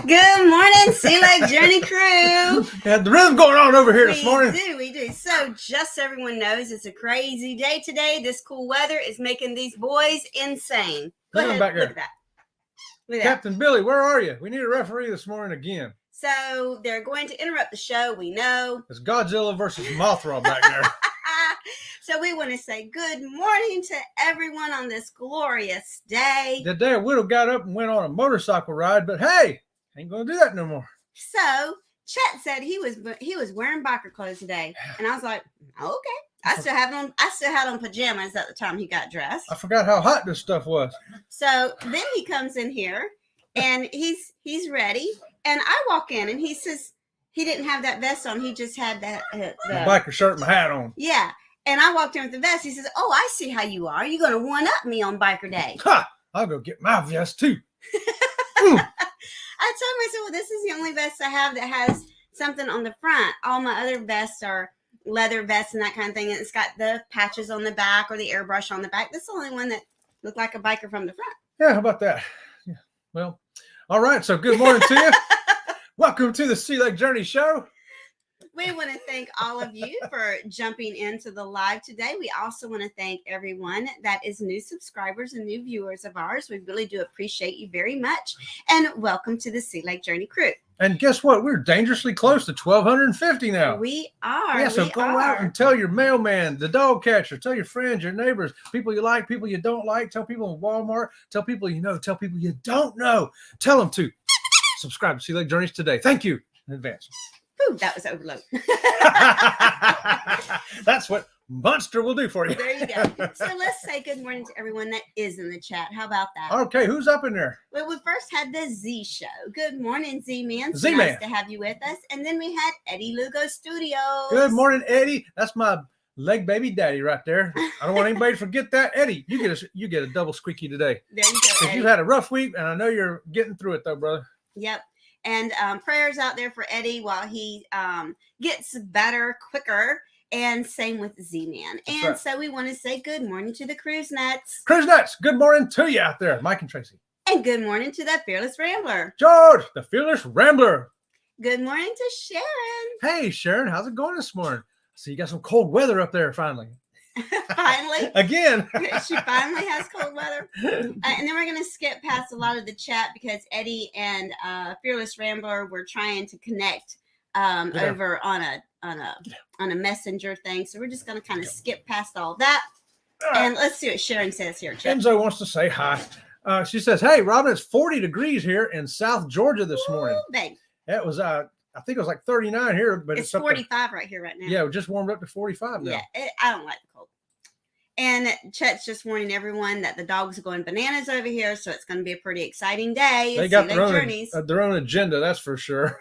Good morning, Sea Lake Journey crew. Yeah, the rhythm going on over here this morning. We do. So just so everyone knows, it's a crazy day today. This cool weather is making these boys insane. Go ahead, Back look at that. Look at Captain Billy, where are you? We need a referee this morning again. So they're going to interrupt the show, we know. It's Godzilla versus Mothra back there. So we want to say good morning to everyone on this glorious day. The day a widow got up and went on a motorcycle ride, but hey, ain't gonna do that no more. So Chet said he was wearing biker clothes today, and I was like, okay. I still had on pajamas at the time he got dressed. I forgot how hot this stuff was. So then he comes in here, and he's ready, and I walk in, and he says he didn't have that vest on. He just had that the biker shirt and my hat on. Yeah. And I walked in with the vest. He says, "Oh, I see how you are. You're going to one-up me on biker day." Ha! I'll go get my vest too. I told him, I said, well, this is the only vest I have that has something on the front. All my other vests are leather vests and that kind of thing. And it's got the patches on the back or the airbrush on the back. This is the only one that looked like a biker from the front. Yeah, how about that? Yeah. Well, all right. So good morning to you. Welcome to the Sea Lake Journey Show. We want to thank all of you for jumping into the live today. We also want to thank everyone that is new subscribers and new viewers of ours. We really do appreciate you very much. And welcome to the Sea Lake Journey crew. And guess what? We're dangerously close to 1,250 now. We are. Yeah, so go out and tell your mailman, the dog catcher, tell your friends, your neighbors, people you like, people you don't like, tell people in Walmart, tell people you know, tell people you don't know. Tell them to subscribe to Sea Lake Journeys today. Thank you in advance. Ooh, that was overload. That's what Monster will do for you. There you go. So let's say good morning to everyone that is in the chat. How about that? Okay, who's up in there? Well, we first had the Z Show. Good morning, Z-Man. Z-Man. Nice to have you with us. And then we had Eddie Lugo Studios. Good morning, Eddie. That's my leg baby daddy right there. I don't want anybody to forget that. Eddie, you get a double squeaky today. There you go, Eddie. You've had a rough week, and I know you're getting through it, though, brother. Yep. And prayers out there for Eddie while he gets better quicker. And same with Z-Man. And right. So we want to say good morning to the Cruise Nuts. Cruise Nuts, good morning to you out there, Mike and Tracy. And good morning to the Fearless Rambler. George, the Fearless Rambler. Good morning to Sharon. Hey, Sharon, how's it going this morning? So you got some cold weather up there finally. Finally. Again. She finally has cold weather. And then we're going to skip past a lot of the chat because Eddie and Fearless Rambler were trying to connect over on a messenger thing. So we're just going to kind of skip past all that. And let's see what Sharon says here. Chuck. Enzo wants to say hi. She says, hey, Robin, it's 40 degrees here in South Georgia this morning. Babe. It was I think it was like 39 here, but it's 45 right here right now. Yeah, it just warmed up to 45 now. Yeah, I don't like the cold. And Chet's just warning everyone that the dogs are going bananas over here, so it's going to be a pretty exciting day. They got their own agenda, that's for sure.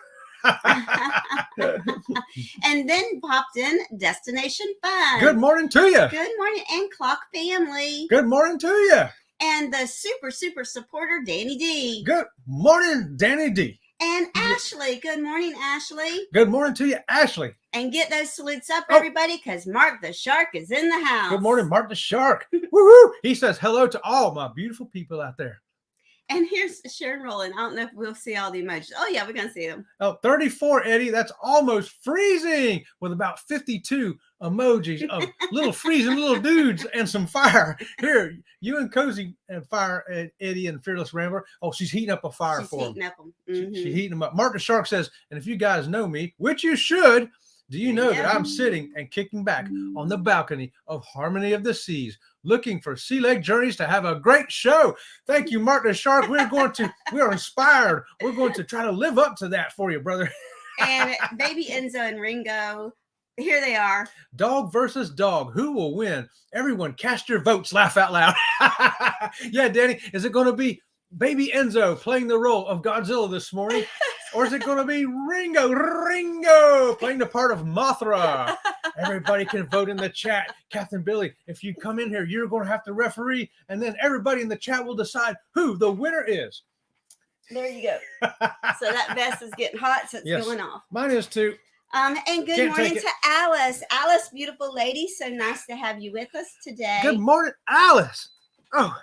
And then popped in Destination Fun. Good morning to you. Good morning, and Clock Family. Good morning to you. And the super supporter, Danny D. Good morning, Danny D. And Ashley. Good morning, Ashley. Good morning to you, Ashley. And get those salutes up, everybody, because Mark the Shark is in the house. Good morning, Mark the Shark. Woo-hoo! He says hello to all my beautiful people out there. And here's Sharon Rowland. I don't know if we'll see all the emojis. Oh, yeah, we're going to see them. Oh, 34, Eddie. That's almost freezing with about 52 emojis of little freezing little dudes and some fire. Here, you and Cozy and Fire, Eddie and Fearless Rambler. Oh, she's heating up a fire for them. Mm-hmm. She's heating them up. Marcus Shark says, and if you guys know me, which you should, do you know that I'm sitting and kicking back on the balcony of Harmony of the Seas, looking for Sea Lake Journeys to have a great show. Thank you, Mark the Shark. We are inspired. We're going to try to live up to that for you, brother. And baby Enzo and Ringo, here they are. Dog versus dog. Who will win? Everyone cast your votes. Laugh out loud. Yeah, Danny, is it going to be baby Enzo playing the role of Godzilla this morning? Or is it going to be Ringo playing the part of Mothra? Everybody can vote in the chat. Captain Billy, if you come in here, you're going to have to referee, and then everybody in the chat will decide who the winner is. There you go. So that vest is getting hot, so it's going off. Mine is too. And good morning to Alice. Alice, beautiful lady. So nice to have you with us today. Good morning, Alice. Oh,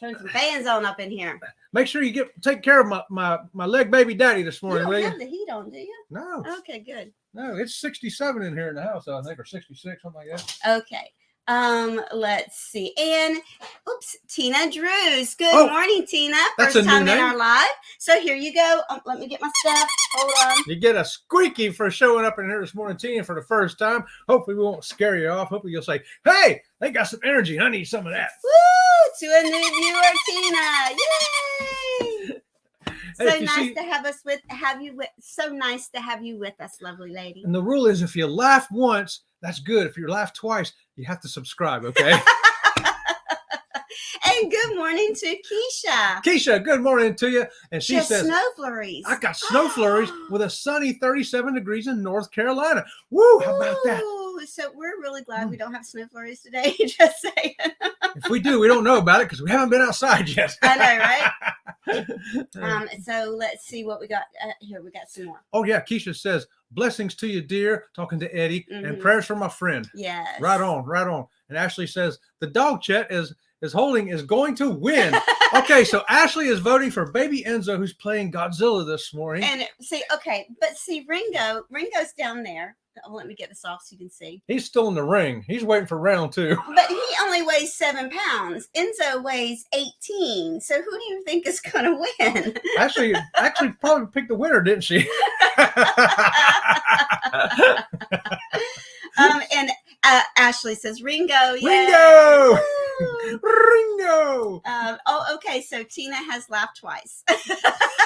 Turn some fans on up in here. Make sure you take care of my leg baby daddy this You morning, will don't you? have the heat on, do you? No. Okay, good. No, it's 67 in here in the house, I think, or 66, something like that. Okay. Let's see. And Tina Drews. Good morning, Tina. That's First a new time in name. our live. So here you go. Let me get my stuff. Hold on. You get a squeaky for showing up in here this morning, Tina, for the first time. Hopefully we won't scare you off. Hopefully you'll say, hey, they got some energy. I need some of that. Woo! To a new viewer, Tina. Yay! Hey, So nice to have you with us, lovely lady. And the rule is if you laugh once, that's good. If you laugh twice, you have to subscribe, okay? And good morning to Keisha. Keisha, good morning to you. And she says, snow flurries. I got snow flurries with a sunny 37 degrees in North Carolina. Woo, how about that? So we're really glad we don't have snow flurries today. Just saying. If we do, we don't know about it because we haven't been outside yet. I know, right? So let's see what we got here. We got some more. Oh, yeah. Keisha says, blessings to you, dear. Talking to Eddie. And prayers for my friend. Yes. Right on, right on. And Ashley says, the dog Chet is going to win. Okay, so Ashley is voting for baby Enzo, who's playing Godzilla this morning. And Ringo's down there. Oh, let me get this off so you can see. He's still in the ring. He's waiting for round 2. But he only weighs 7 pounds. Enzo weighs 18. So who do you think is going to win? Actually probably picked the winner, didn't she? And Ashley says Ringo. Ringo. Yay! Ringo. Okay. So Tina has laughed twice. So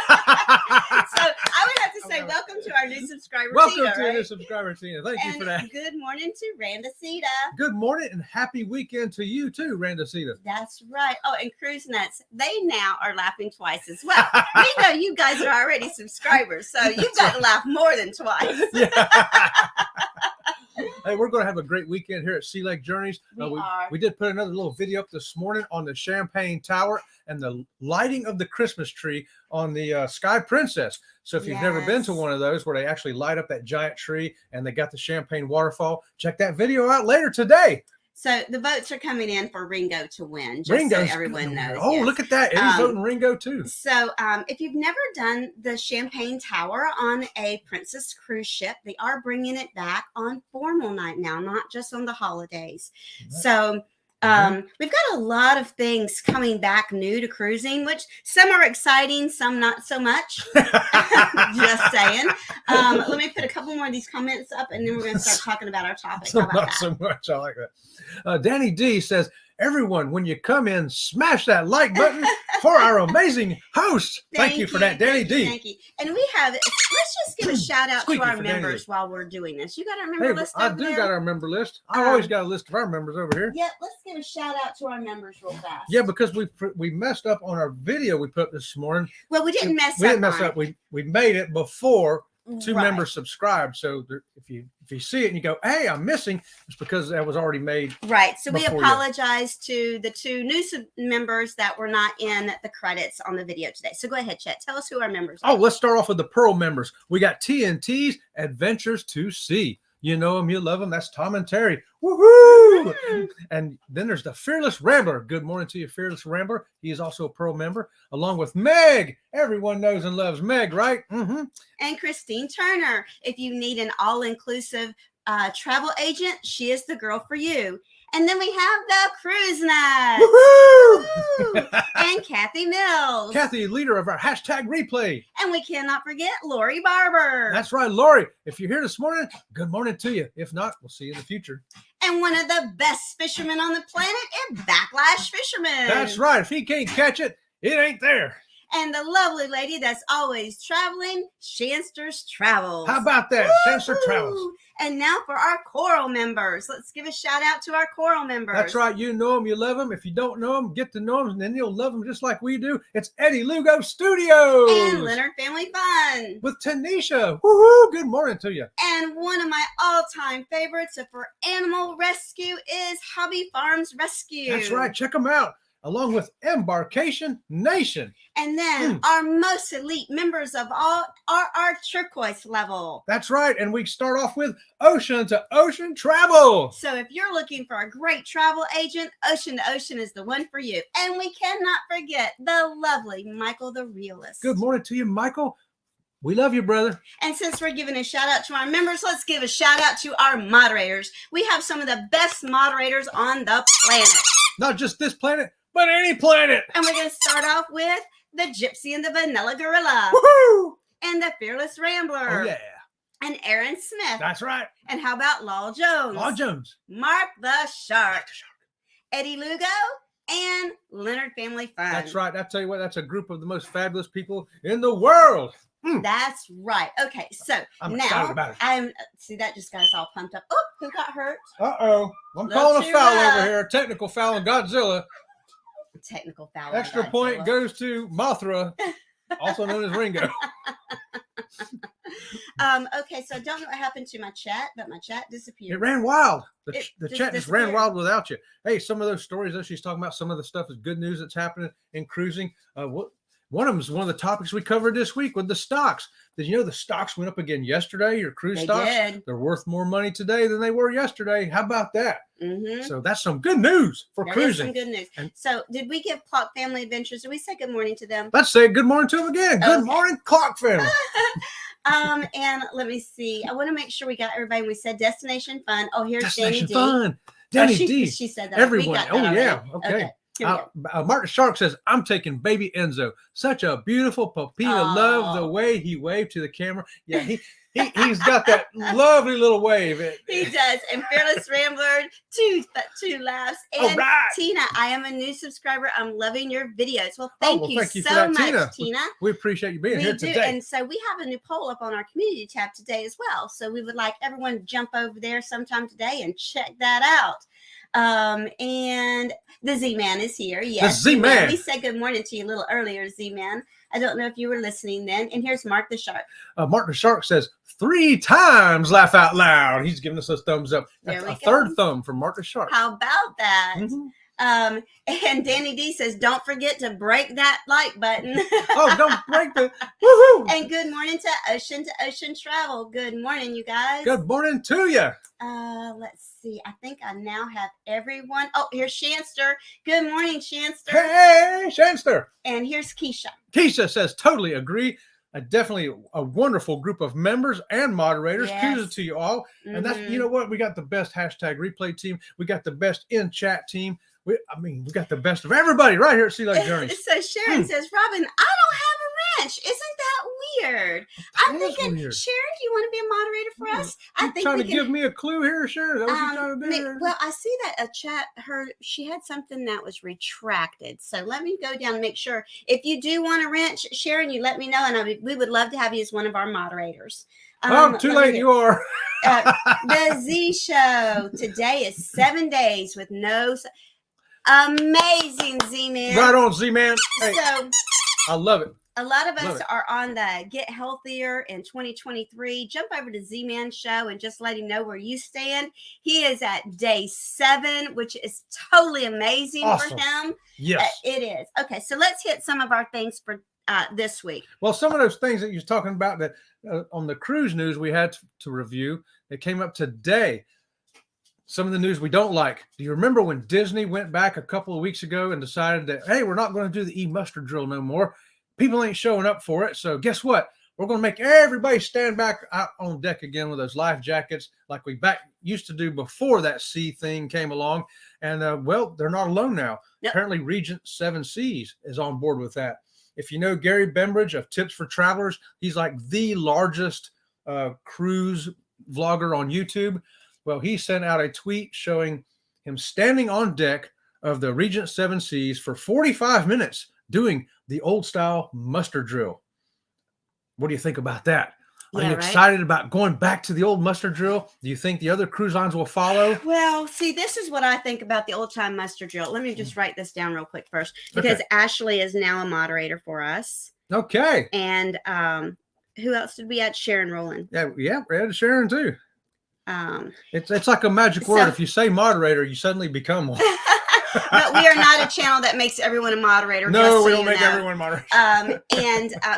I would have to say, welcome to our new subscriber. Welcome Tina, to right? the subscriber, Tina. Thank you for that. Good morning to Randacita. Good morning and happy weekend to you too, Randacita. That's right. Oh, and Cruise Nuts, they now are laughing twice as well. We know you guys are already subscribers, so you've got to laugh more than twice. Yeah. Hey, we're going to have a great weekend here at Sea Lake Journeys. We did put another little video up this morning on the Champagne Tower and the lighting of the Christmas tree on the Sky Princess. So if you've never been to one of those where they actually light up that giant tree and they got the Champagne waterfall, check that video out later today. So the votes are coming in for Ringo to win, just so everyone knows. Oh, look at that. Eddie's voting Ringo too. So if you've never done the Champagne Tower on a Princess cruise ship, they are bringing it back on formal night now, not just on the holidays. So we've got a lot of things coming back new to cruising, which some are exciting, some not so much. Just saying. Let me put a couple more of these comments up and then we're going to start talking about our topic. How about Not that? so much. I like that. Danny D says, everyone, when you come in, smash that like button for our amazing host. Thank you for that, Danny D. Thank you. And we have, let's just give a shout out to our members while we're doing this. You got our member list over there? I do got our member list. I always got a list of our members over here. Yeah, let's give a shout out to our members real fast. Yeah, because we messed up on our video we put this morning. Well, we didn't mess up. We didn't mess up. We made it before 2 members subscribed. So if you see it and you go, hey, I'm missing, it's because that was already made. Right. So we apologize to the 2 new members that were not in the credits on the video today. So go ahead, Chet. Tell us who our members are. Oh, let's start off with the Pearl members. We got TNT's Adventures to Sea. You know them, you love them. That's Tom and Terry. Woohoo! And then there's the Fearless Rambler. Good morning to you, Fearless Rambler. He is also a Pearl member, along with Meg. Everyone knows and loves Meg, right? And Christine Turner. If you need an all-inclusive travel agent, she is the girl for you. And then we have the Cruise Nuts. Woohoo! And Kathy Mills. Kathy, leader of our hashtag replay. And we cannot forget Lori Barber. That's right, Lori. If you're here this morning, good morning to you. If not, we'll see you in the future. And one of the best fishermen on the planet is Backlash Fisherman. That's right. If he can't catch it, it ain't there. And the lovely lady that's always traveling, Shanster's Travels. How about that? Shanster Travels. And now for our Coral members. Let's give a shout out to our Coral members. That's right. You know them, you love them. If you don't know them, get to know them, and then you'll love them just like we do. It's Eddie Lugo Studios. And Leonard Family Fun. With Tanisha. Woohoo! Good morning to you. And one of my all-time favorites for animal rescue is Hobby Farms Rescue. That's right. Check them out. along with Embarkation Nation. And then our most elite members of all are our turquoise level. That's right. And we start off with Ocean to Ocean Travel. So if you're looking for a great travel agent, Ocean to Ocean is the one for you. And we cannot forget the lovely Michael the Realist. Good morning to you, Michael. We love you, brother. And since we're giving a shout out to our members, let's give a shout out to our moderators. We have some of the best moderators on the planet. Not just this planet, but any planet. And we're going to start off with the Gypsy and the Vanilla Gorilla. Woohoo! And the Fearless Rambler. Oh, yeah. And Aaron Smith. That's right. And how about Law Jones? Law Jones. Mark the Shark. Eddie Lugo. And Leonard Family Fun. That's right. I tell you what, that's a group of the most fabulous people in the world. That's right. Okay, so I'm now excited about it. see that just got us all pumped up. Oh, who got hurt? Uh-oh. I'm calling a foul over here. A technical foul on Godzilla. Technical foul. Extra point goes to Mothra, also known as Ringo. Okay, so I don't know what happened to my chat, but my chat disappeared. It ran wild. The chat just ran disappeared. wild without you. Hey, some of those stories that she's talking about, some of the stuff is good news that's happening in cruising. One of them is one of the topics we covered this week with the stocks. Did you know the stocks went up again yesterday? Your cruise stocks? Did. They're worth more money today than they were yesterday. How about that? Mm-hmm. So that's some good news for cruising. Some good news. So did we give Clock Family Adventures? Did we say good morning to them? Let's say good morning to them again. Good morning, Clock Family. And let me see. I want to make sure we got everybody. We said Destination Fun. Oh, here's Destination Danny Fun. Danny D. She said that. Everyone. Oh, that yeah. already. Okay. Mark the Shark says, I'm taking baby Enzo. Such a beautiful Pupina. Love the way he waved to the camera. Yeah, he's got that lovely little wave. He does. And Fearless Rambler, two laughs. And Tina, I am a new subscriber. I'm loving your videos. Well, thank you so much, Tina. We appreciate you being here today. And so we have a new poll up on our community tab today as well. So we would like everyone to jump over there sometime today and check that out. And the Z-Man is here. Yes, the Z-Man. We said good morning to you a little earlier, Z-Man. I don't know if you were listening then. And here's Mark the Shark. Mark the Shark says 3 times laugh out loud. He's giving us a thumbs up. That's a third thumb from Mark the Shark. How about that? Mm-hmm. And Danny D says, don't forget to break that like button. Oh, don't break the woohoo. And good morning to Ocean Travel. Good morning, you guys. Good morning to you. Let's see. I think I now have everyone. Oh, here's Shanster. Good morning, Shanster. Hey, Shanster. And here's Keisha. Keisha says, totally agree. Definitely a wonderful group of members and moderators. Yes. Kudos to you all. And that's, you know what? We got the best hashtag replay team. We got the best in chat team. We got the best of everybody right here at Sea Life Journeys. So Sharon says, Robin, I don't have a ranch. Isn't that weird? I'm thinking, weird. Sharon, do you want to be a moderator for us? I think trying to give me a clue here, Sharon? Is that what you're trying to do? Well, I see that a chat, she had something that was retracted. So let me go down and make sure. If you do want a ranch, Sharon, you let me know, and we would love to have you as one of our moderators. Too late, you are. The Z Show today is 7 days with no. Amazing, Z-Man. Right on, Z-Man. Hey, so I love it. A lot of us are on the Get Healthier in 2023. Jump over to Z-Man Show and just let him know where you stand. He is at day 7, which is totally amazing for him. Yes. It is. Okay, so let's hit some of our things for this week. Well, some of those things that you're talking about that on the cruise news we had to review, that came up today. Some of the news we don't like. Do you remember when Disney went back a couple of weeks ago and decided that, hey, we're not going to do the e-muster drill no more? People ain't showing up for it. So guess what? We're going to make everybody stand back out on deck again with those life jackets like we used to do before that sea thing came along. And, well, they're not alone now. Yep. Apparently, Regent 7 Seas is on board with that. If you know Gary Bembridge of Tips for Travelers, he's like the largest cruise vlogger on YouTube. Well, he sent out a tweet showing him standing on deck of the Regent 7 Seas for 45 minutes doing the old style muster drill. What do you think about that? Are you excited about going back to the old muster drill? Do you think the other cruise lines will follow? Well, see, this is what I think about the old time muster drill. Let me just write this down real quick first, because Ashley is now a moderator for us. Okay. And who else did we add? Sharon Rowland. Yeah, we had Sharon too. It's like a magic word. If you say moderator, you suddenly become one. But we are not a channel that makes everyone a moderator. No, we don't make everyone moderator.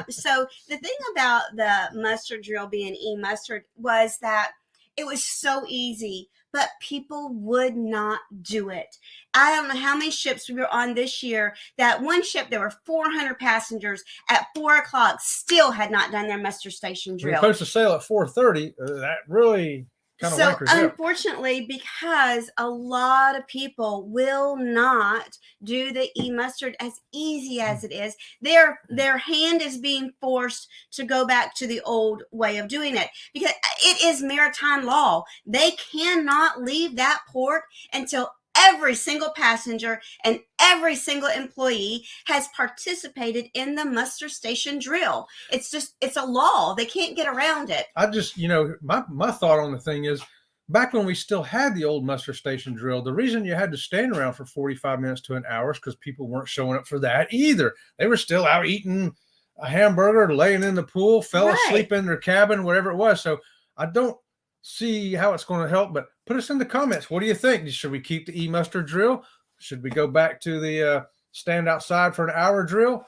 So the thing about the mustard drill being e-mustard was that it was so easy, but people would not do it. I don't know how many ships we were on this year. That one ship, there were 400 passengers at 4 o'clock, still had not done their muster station drill. We're supposed to sail at 4:30. That really kind of wankers up. Unfortunately, because a lot of people will not do the e-mustard as easy as it is, their hand is being forced to go back to the old way of doing it, because it is maritime law. They cannot leave that port until every single passenger and every single employee has participated in the muster station drill. It's a law. They can't get around it. I just, my thought on the thing is, back when we still had the old muster station drill, the reason you had to stand around for 45 minutes to an hour is because people weren't showing up for that either. They were still out eating a hamburger, laying in the pool, fell asleep in their cabin, whatever it was. So I don't see how it's going to help, but put us in the comments. What do you think? Should we keep the e-mustard drill? Should we go back to the stand outside for an hour drill?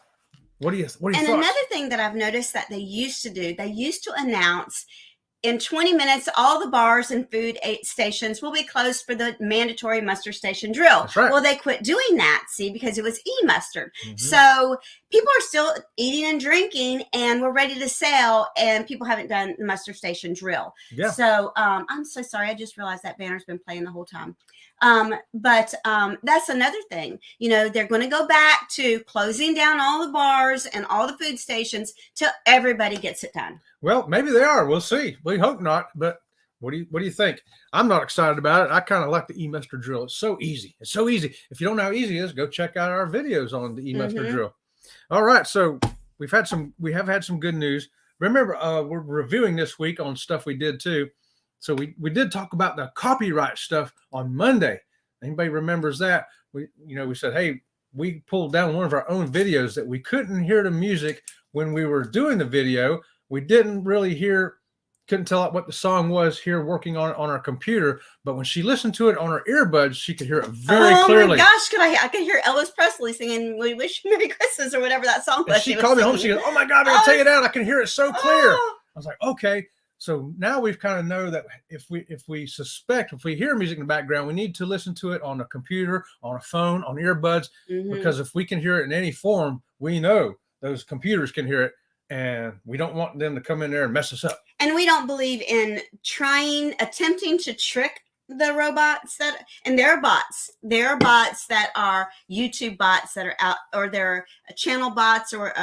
What do you think? And another thing that I've noticed that they used to do, they used to announce, in 20 minutes, all the bars and food stations will be closed for the mandatory muster station drill. That's right. Well, they quit doing that, because it was e-mustard. Mm-hmm. So people are still eating and drinking, and we're ready to sail, and people haven't done the muster station drill. Yeah. So I'm so sorry. I just realized that banner's been playing the whole time. But that's another thing. They're going to go back to closing down all the bars and all the food stations till everybody gets it done. Well, maybe they are. We'll see. We hope not. But what do you think? I'm not excited about it. I kind of like the e-mustard drill. It's so easy. It's so easy. If you don't know how easy it is, go check out our videos on the e-mustard drill. All right. So we have had some good news. Remember, we're reviewing this week on stuff we did too. So we did talk about the copyright stuff on Monday. Anybody remembers that? We said, hey, we pulled down one of our own videos that we couldn't hear the music when we were doing the video. We didn't really couldn't tell what the song was here working on it on our computer. But when she listened to it on her earbuds, she could hear it very clearly. Oh my gosh, I could hear Elvis Presley singing "We Wish You Merry Christmas" or whatever that song was. And she called me home. She goes, "Oh my God, I gotta take it out. I can hear it so clear." I was like, okay. So now we've kind of know that if we hear music in the background, we need to listen to it on a computer, on a phone, on earbuds, because if we can hear it in any form, we know those computers can hear it, and we don't want them to come in there and mess us up. And we don't believe in attempting to trick the robots there are bots that are YouTube bots that are out, or they're channel bots, or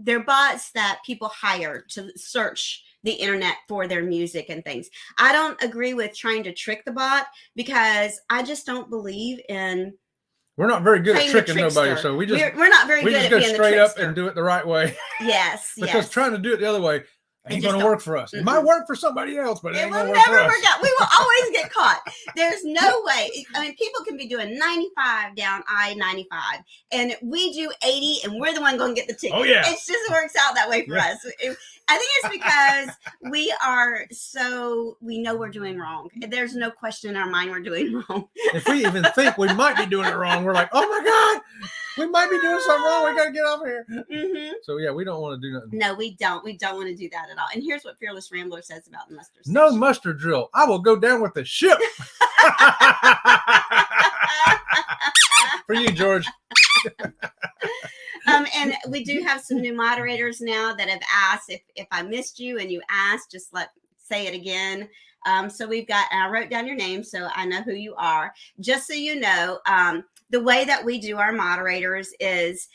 they're bots that people hire to search the internet for their music and things. I don't agree with trying to trick the bot, because I just don't believe in. We're not very good at tricking nobody, so we're not very good at being the trickster. We just go straight up and do it the right way. Yes, because trying to do it the other way ain't going to work for us. It might work for somebody else, but it ain't going to work for us. Work out. We will always get caught. There's no way. I mean, people can be doing 95 down I-95, and we do 80, and we're the one going to get the ticket. Oh, yeah. It just works out that way for us. I think it's because we know we're doing wrong. There's no question in our mind we're doing wrong. If we even think we might be doing it wrong, we're like, oh my God, we might be doing something wrong. We got to get over here. So yeah, we don't want to do nothing. No, we don't. We don't want to do that at all. And here's what Fearless Rambler says about the mustard station. No mustard drill. I will go down with the ship. For you, George. And we do have some new moderators now that have asked if I missed you and you asked, just say it again. So we've got, and I wrote down your name so I know who you are. Just so you know, the way that we do our moderators is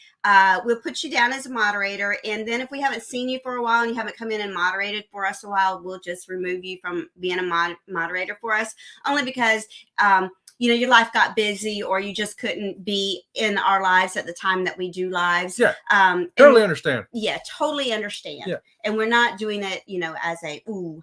we'll put you down as a moderator, and then if we haven't seen you for a while and you haven't come in and moderated for us a while, we'll just remove you from being a moderator for us, only because your life got busy, or you just couldn't be in our lives at the time that we do lives. Yeah. Totally understand. Yeah, totally understand. Yeah. And we're not doing it, as a ooh.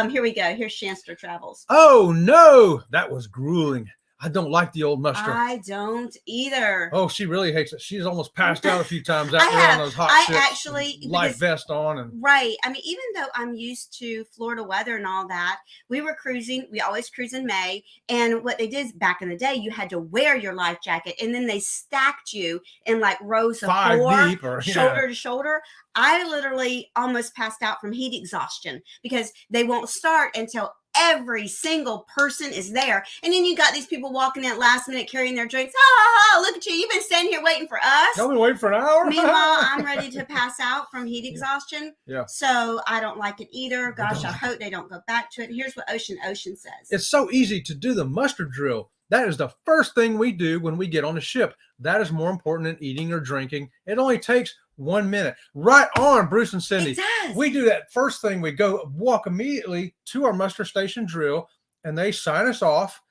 Here we go. Here's Shanster Travels. Oh no, that was grueling. I don't like the old muster. I don't either. Oh, she really hates it. She's almost passed out a few times out I there have. on those hot I ships. actually, Life because- vest on and Right. I mean, even though I'm used to Florida weather and all that, we were cruising. We always cruise in May. And what they did is back in the day, you had to wear your life jacket, and then they stacked you in like rows of 5 4, deep or shoulder to shoulder. I literally almost passed out from heat exhaustion because they won't start until every single person is there. And then you got these people walking in at last minute carrying their drinks. Oh, look at you. You've been standing here waiting for us. Y'all been waiting for an hour? Meanwhile, I'm ready to pass out from heat exhaustion. Yeah. So I don't like it either. Gosh, I hope they don't go back to it. Here's what Ocean says. It's so easy to do the muster drill. That is the first thing we do when we get on the ship. That is more important than eating or drinking. It only takes 1 minute. Right on, Bruce and Cindy. It does. We do that first thing. We go walk immediately to our muster station drill, and they sign us off.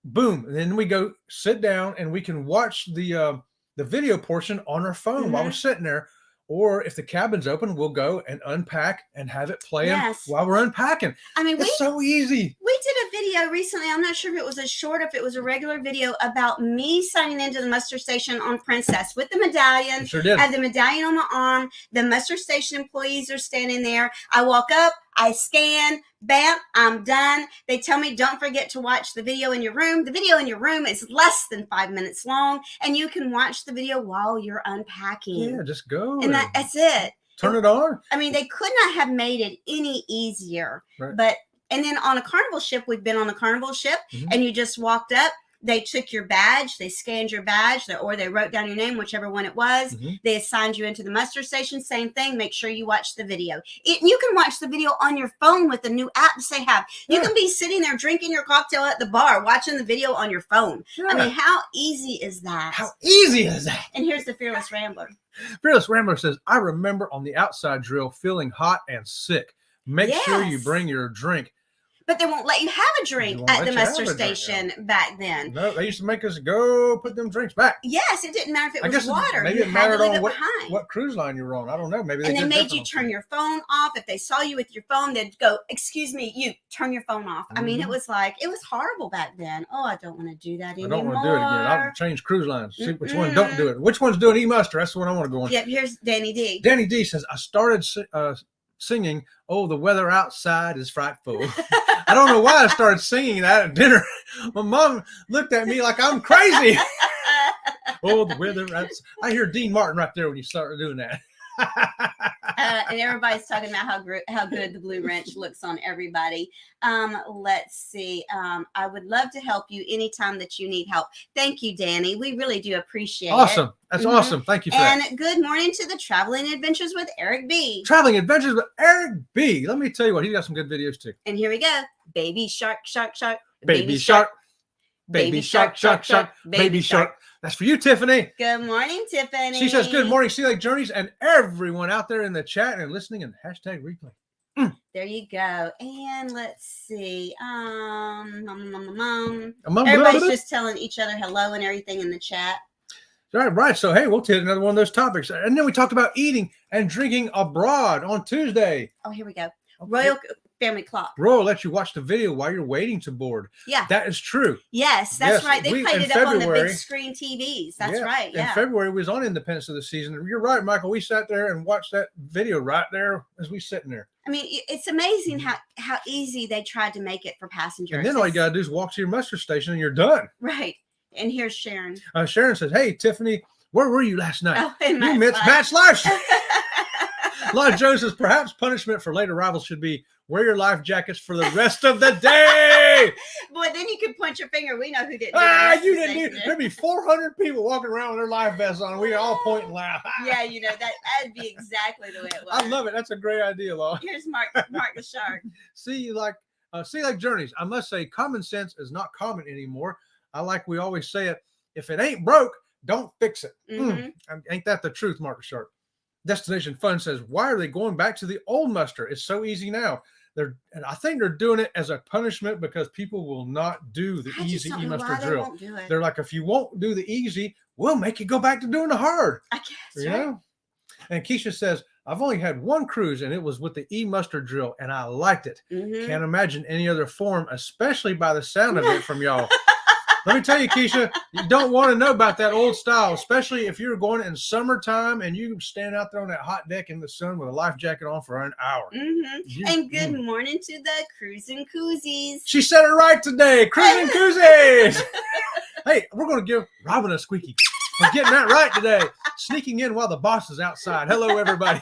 Boom. And then we go sit down, and we can watch the video portion on our phone while we're sitting there. Or if the cabin's open, we'll go and unpack and have it playing while we're unpacking. I mean, it's so easy. We did a video recently. I'm not sure if it was a short, if it was a regular video about me signing into the muster station on Princess with the medallion. Sure did. I had the medallion on my arm. The muster station employees are standing there. I walk up, I scan, bam, I'm done. They tell me, don't forget to watch the video in your room. The video in your room is less than 5 minutes long, and you can watch the video while you're unpacking. Yeah, just go. And that's it. Turn it on. I mean, they could not have made it any easier. Right. But, and then on a Carnival ship, we've been on a Carnival ship, and you just walked up. They took your badge, they scanned your badge, or they wrote down your name, whichever one it was. They assigned you into the muster station, same thing. Make sure you watch the video. You can watch the video on your phone with the new apps they have. You can be sitting there drinking your cocktail at the bar, watching the video on your phone. I mean, how easy is that? How easy is that? And here's the Fearless Rambler. Fearless Rambler says, I remember on the outside drill feeling hot and sick. Make sure you bring your drink. But they won't let you have a drink at the muster station back then. No, they used to make us go put them drinks back. Yes, it didn't matter if it was water. Maybe you it had to mattered leave on it behind. what cruise line you were on. I don't know. Maybe and they made you turn your phone off. If they saw you with your phone, they'd go, excuse me, you turn your phone off. I mean, it was horrible back then. Oh, I don't want to do that anymore. I don't want to do it again. I'll change cruise lines. See which one don't do it. Which one's doing e-muster? That's the one I want to go on. Yep, here's Danny D. Danny D says, I started singing, oh, the weather outside is frightful. I don't know why I started singing that at dinner. My mom looked at me like I'm crazy. Oh, the weather outside. I hear Dean Martin right there when you start doing that. And everybody's talking about how good the Blue Wrench looks on everybody. Let's see. I would love to help you anytime that you need help. Thank you, Danny. We really do appreciate it. Awesome. That's awesome. Thank you for that. And good morning to the Traveling Adventures with Eric B. Traveling Adventures with Eric B. Let me tell you what, he's got some good videos too. And here we go. Baby shark, shark, shark. Baby shark. Baby shark, shark, shark. Baby shark. That's for you, Tiffany. Good morning, Tiffany. She says, good morning, Sea Lake Journeys, and everyone out there in the chat and listening and hashtag replay. There you go. And let's see. Everybody's just telling each other hello and everything in the chat. All right. So, hey, we'll take another one of those topics. And then we talked about eating and drinking abroad on Tuesday. Oh, here we go. Royal Family Clock. Royal lets you watch the video while you're waiting to board. Yeah. That is true. Yes, that's right. They played it up on the big screen TVs. That's right. Yeah. In February, we was on Independence of the Season. You're right, Michael. We sat there and watched that video right there as we sitting there. I mean, it's amazing how easy they tried to make it for passengers. And then all you got to do is walk to your muster station and you're done. Right. And here's Sharon. Sharon says, hey, Tiffany, where were you last night? Oh, in you missed Matt's life. Lon Jones says, perhaps punishment for late arrivals should be wear your life jackets for the rest of the day. Boy, then you could point your finger. We know who didn't. You didn't do it. There'd be 400 people walking around with their life vests on. We all point and laugh. Yeah, you know, that'd be exactly the way it was. I love it. That's a great idea, Law. Here's Mark the Shark. See, like Journeys, I must say common sense is not common anymore. I like we always say it. If it ain't broke, don't fix it. Ain't that the truth, Mark the Shark? Destination Fun says, why are they going back to the old muster? It's so easy now. And I think they're doing it as a punishment because people will not do the easy e-muster drill. They're like, if you won't do the easy, we'll make you go back to doing the hard. I guess. You know? And Keisha says, I've only had one cruise and it was with the e-muster drill and I liked it. Can't imagine any other form, especially by the sound of it from y'all. Let me tell you, Keisha, you don't want to know about that old style, especially if you're going in summertime and you stand out there on that hot deck in the sun with a life jacket on for an hour. And good morning to the Cruising Koozies. She said it right today. Cruising Koozies. Hey, we're going to give Robin a squeaky. We're getting that right today. Sneaking in while the boss is outside. Hello, everybody.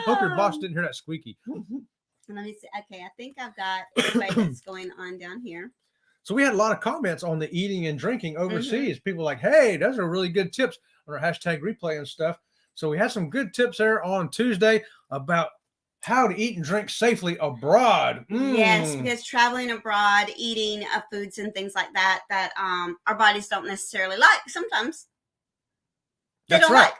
Hope your boss didn't hear that squeaky. Let me see. Okay, I think I've got everybody that's going on down here. So we had a lot of comments on the eating and drinking overseas. People like, hey, those are really good tips on our hashtag replay and stuff. So we had some good tips there on Tuesday about how to eat and drink safely abroad. Yes, because traveling abroad, eating foods and things like that our bodies don't necessarily like sometimes. That's right.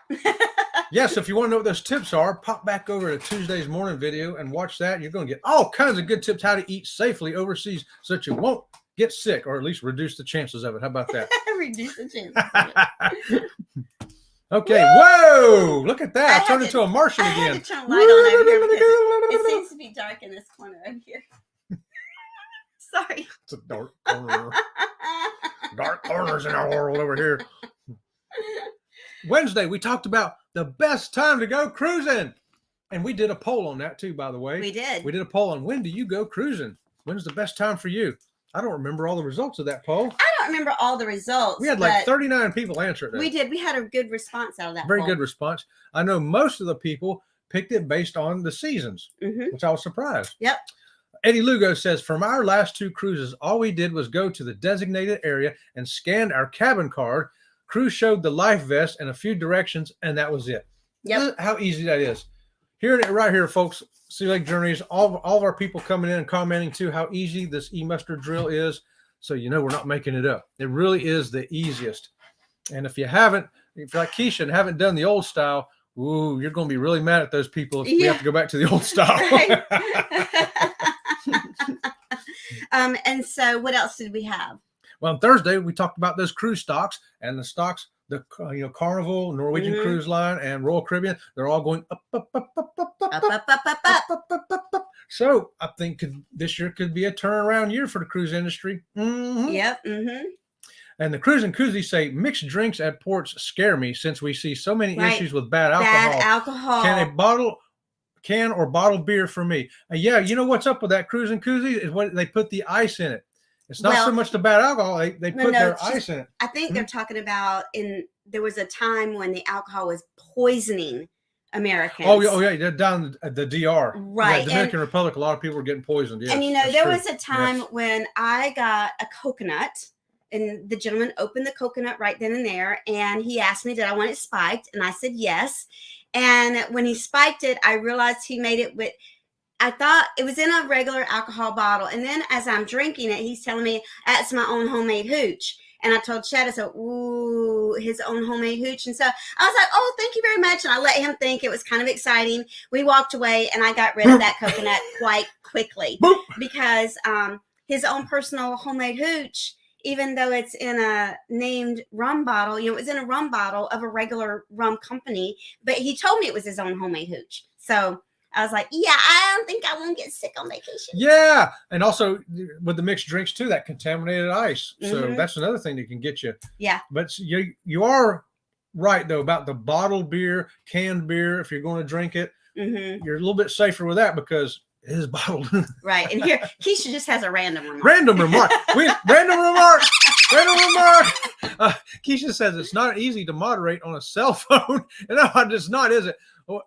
Yes, if you want to know what those tips are, pop back over to Tuesday's morning video and watch that. You're going to get all kinds of good tips how to eat safely overseas so that you won't get sick, or at least reduce the chances of it. How about that? Reduce the chances. Okay. Whoa! Look at that. I turned into a Martian again. I had to turn light on over here because it seems to be dark in this corner over here. Sorry. It's a dark corner. Dark corners in our world over here. Wednesday, we talked about the best time to go cruising. And we did a poll on that too, by the way. We did. We did a poll on when do you go cruising? When's the best time for you? I don't remember all the results of that poll. I don't remember all the results. We had like 39 people answer it. We did. We had a good response out of that Very poll. good response. I know most of the people picked it based on the seasons, which I was surprised. Yep. Eddie Lugo says, from our last 2 cruises, all we did was go to the designated area and scanned our cabin card. Crew showed the life vest and a few directions, and that was it. Yep. How easy that is. Hearing it right here, folks. Sea Lake Journeys, all of our people coming in and commenting too how easy this e-mustard drill is. So you know we're not making it up. It really is the easiest. And if you're like Keisha and haven't done the old style, ooh, you're going to be really mad at those people if we have to go back to the old style. Right. And so what else did we have? Well, on Thursday, we talked about those cruise stocks and the stocks, the Carnival, Norwegian Cruise Line, and Royal Caribbean. They're all going up. So I think this year could be a turnaround year for the cruise industry. Yep. And the Cruising Koozies say mixed drinks at ports scare me since we see so many issues with bad alcohol. Can or bottled beer for me? Yeah, you know what's up with that Cruising Koozies is what they put the ice in it. It's not so much the bad alcohol. They put their ice in it. I think they're talking about there was a time when the alcohol was poisoning Americans. Oh yeah, they're down at the DR. Right. Yeah, Dominican Republic, a lot of people were getting poisoned. Yes, and there was a time when I got a coconut and the gentleman opened the coconut right then and there. And he asked me, did I want it spiked? And I said, yes. And when he spiked it, I realized he made it with, I thought it was in a regular alcohol bottle. And then as I'm drinking it, he's telling me that's my own homemade hooch. And I told Chad, I said, ooh, his own homemade hooch. And so I was like, oh, thank you very much. And I let him think it was kind of exciting. We walked away and I got rid of that coconut quite quickly because his own personal homemade hooch, even though it's in a named rum bottle, it was in a rum bottle of a regular rum company, but he told me it was his own homemade hooch. So I was like, yeah, I don't think I won't get sick on vacation. Yeah. And also with the mixed drinks too, that contaminated ice. So that's another thing that can get you. Yeah. But you are right though about the bottled beer, canned beer. If you're going to drink it, you're a little bit safer with that because it is bottled. Right. And here, Keisha just has a random remark. Random remark. Keisha says it's not easy to moderate on a cell phone. No, it's not, is it?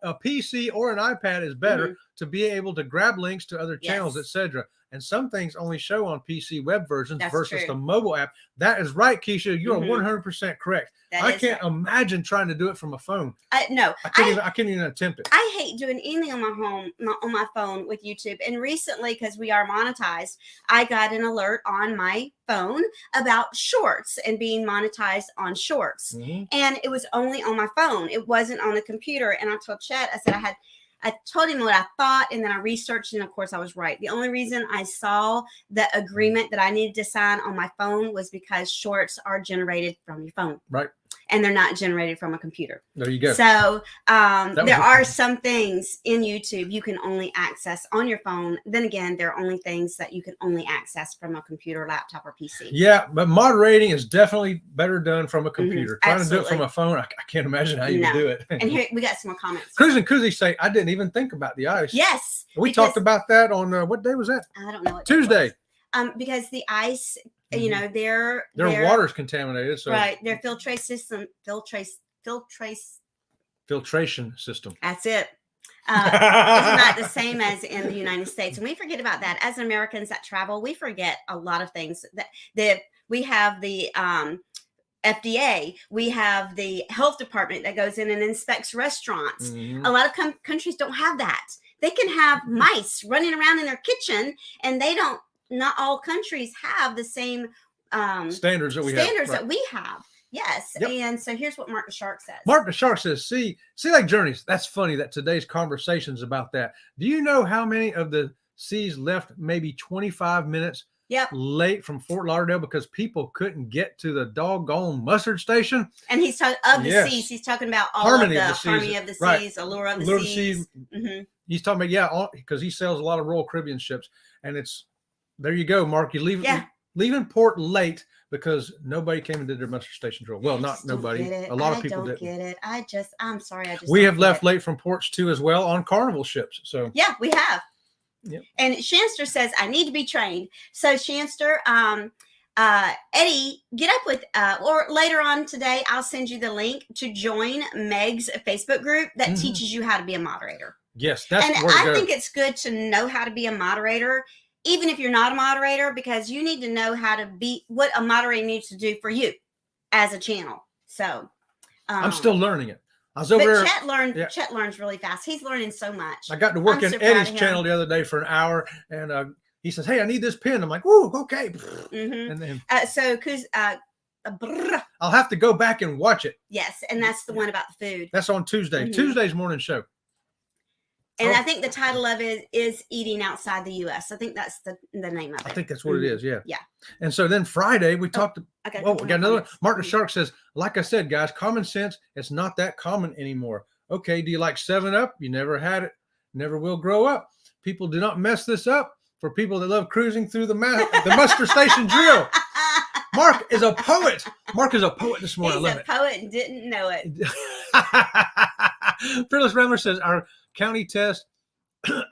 A PC or an iPad is better to be able to grab links to other channels, etc. And some things only show on PC web versions versus the mobile app. That is right, Keisha. You are 100% correct. I can't imagine trying to do it from a phone. No, I can't even attempt it. I hate doing anything on my phone with YouTube. And recently, because we are monetized, I got an alert on my phone about shorts and being monetized on shorts. And it was only on my phone. It wasn't on the computer. And I told Chet, I said I told him what I thought, and then I researched, and of course I was right. The only reason I saw the agreement that I needed to sign on my phone was because shorts are generated from your phone. Right. and they're not generated from a computer. There you go. So there a- are some things in YouTube you can only access on your phone. Then again, there are only things that you can only access from a computer, laptop, or PC. Yeah, but moderating is definitely better done from a computer. Trying to do it Absolutely. from a phone, I can't imagine how you would do it. And here we got some more comments. Cruz and Koozie say, I didn't even think about the ice. Yes. We talked about that on, what day was that? I don't know what day it Tuesday. was. Because the ice, you know, their water's contaminated. So right, their filtration system. That's it. It's not the same as in the United States, and we forget about that. As Americans that travel, we forget a lot of things. That we have the FDA, we have the health department that goes in and inspects restaurants. A lot of countries don't have that. They can have mice running around in their kitchen, and they don't. Not all countries have the same standards that we have. Yes. Yep. And so here's what Mark the Shark says. Mark the Shark says, see like journeys. That's funny that today's conversation's about that. Do you know how many of the C's left maybe 25 minutes late from Fort Lauderdale because people couldn't get to the doggone mustard station? And he's talking of the C's. He's talking about all Harmony of the Seas, right. Allure of the Seas. He's talking about, because he sells a lot of Royal Caribbean ships. And it's, there you go, Mark. You leaving port late because nobody came and did their muster station drill. Well, not nobody. A lot of people didn't. Get it. I'm sorry. We have left late from ports too as well on Carnival ships. So yeah, we have. Yep. And Shanster says, I need to be trained. So Shanster, Eddie, get up with, or later on today, I'll send you the link to join Meg's Facebook group that teaches you how to be a moderator. Yes, that's and I think it's good to know how to be a moderator, even if you're not a moderator, because you need to know how to be what a moderator needs to do for you as a channel. So I'm still learning it. I was over there. Chet learns really fast. He's learning so much. I got to work in Eddie's channel the other day for an hour, and he says, "Hey, I need this pin." I'm like, "Woo, okay." And then I'll have to go back and watch it. Yes, and that's the one about the food. That's on Tuesday. Tuesday's morning show. And I think the title of it is Eating Outside the U.S. I think that's the name of it. I think that's what it is. Yeah. Yeah. And so then Friday we talked. We got another one. Mark the Shark says, like I said, guys, common sense. It's not that common anymore. Okay. Do you like 7-Up? You never had it. Never will grow up. People do not mess this up for people that love cruising through the muster station drill. Mark is a poet. Mark is a poet this morning. He's a poet and didn't know it. Fearless Rambler says our county test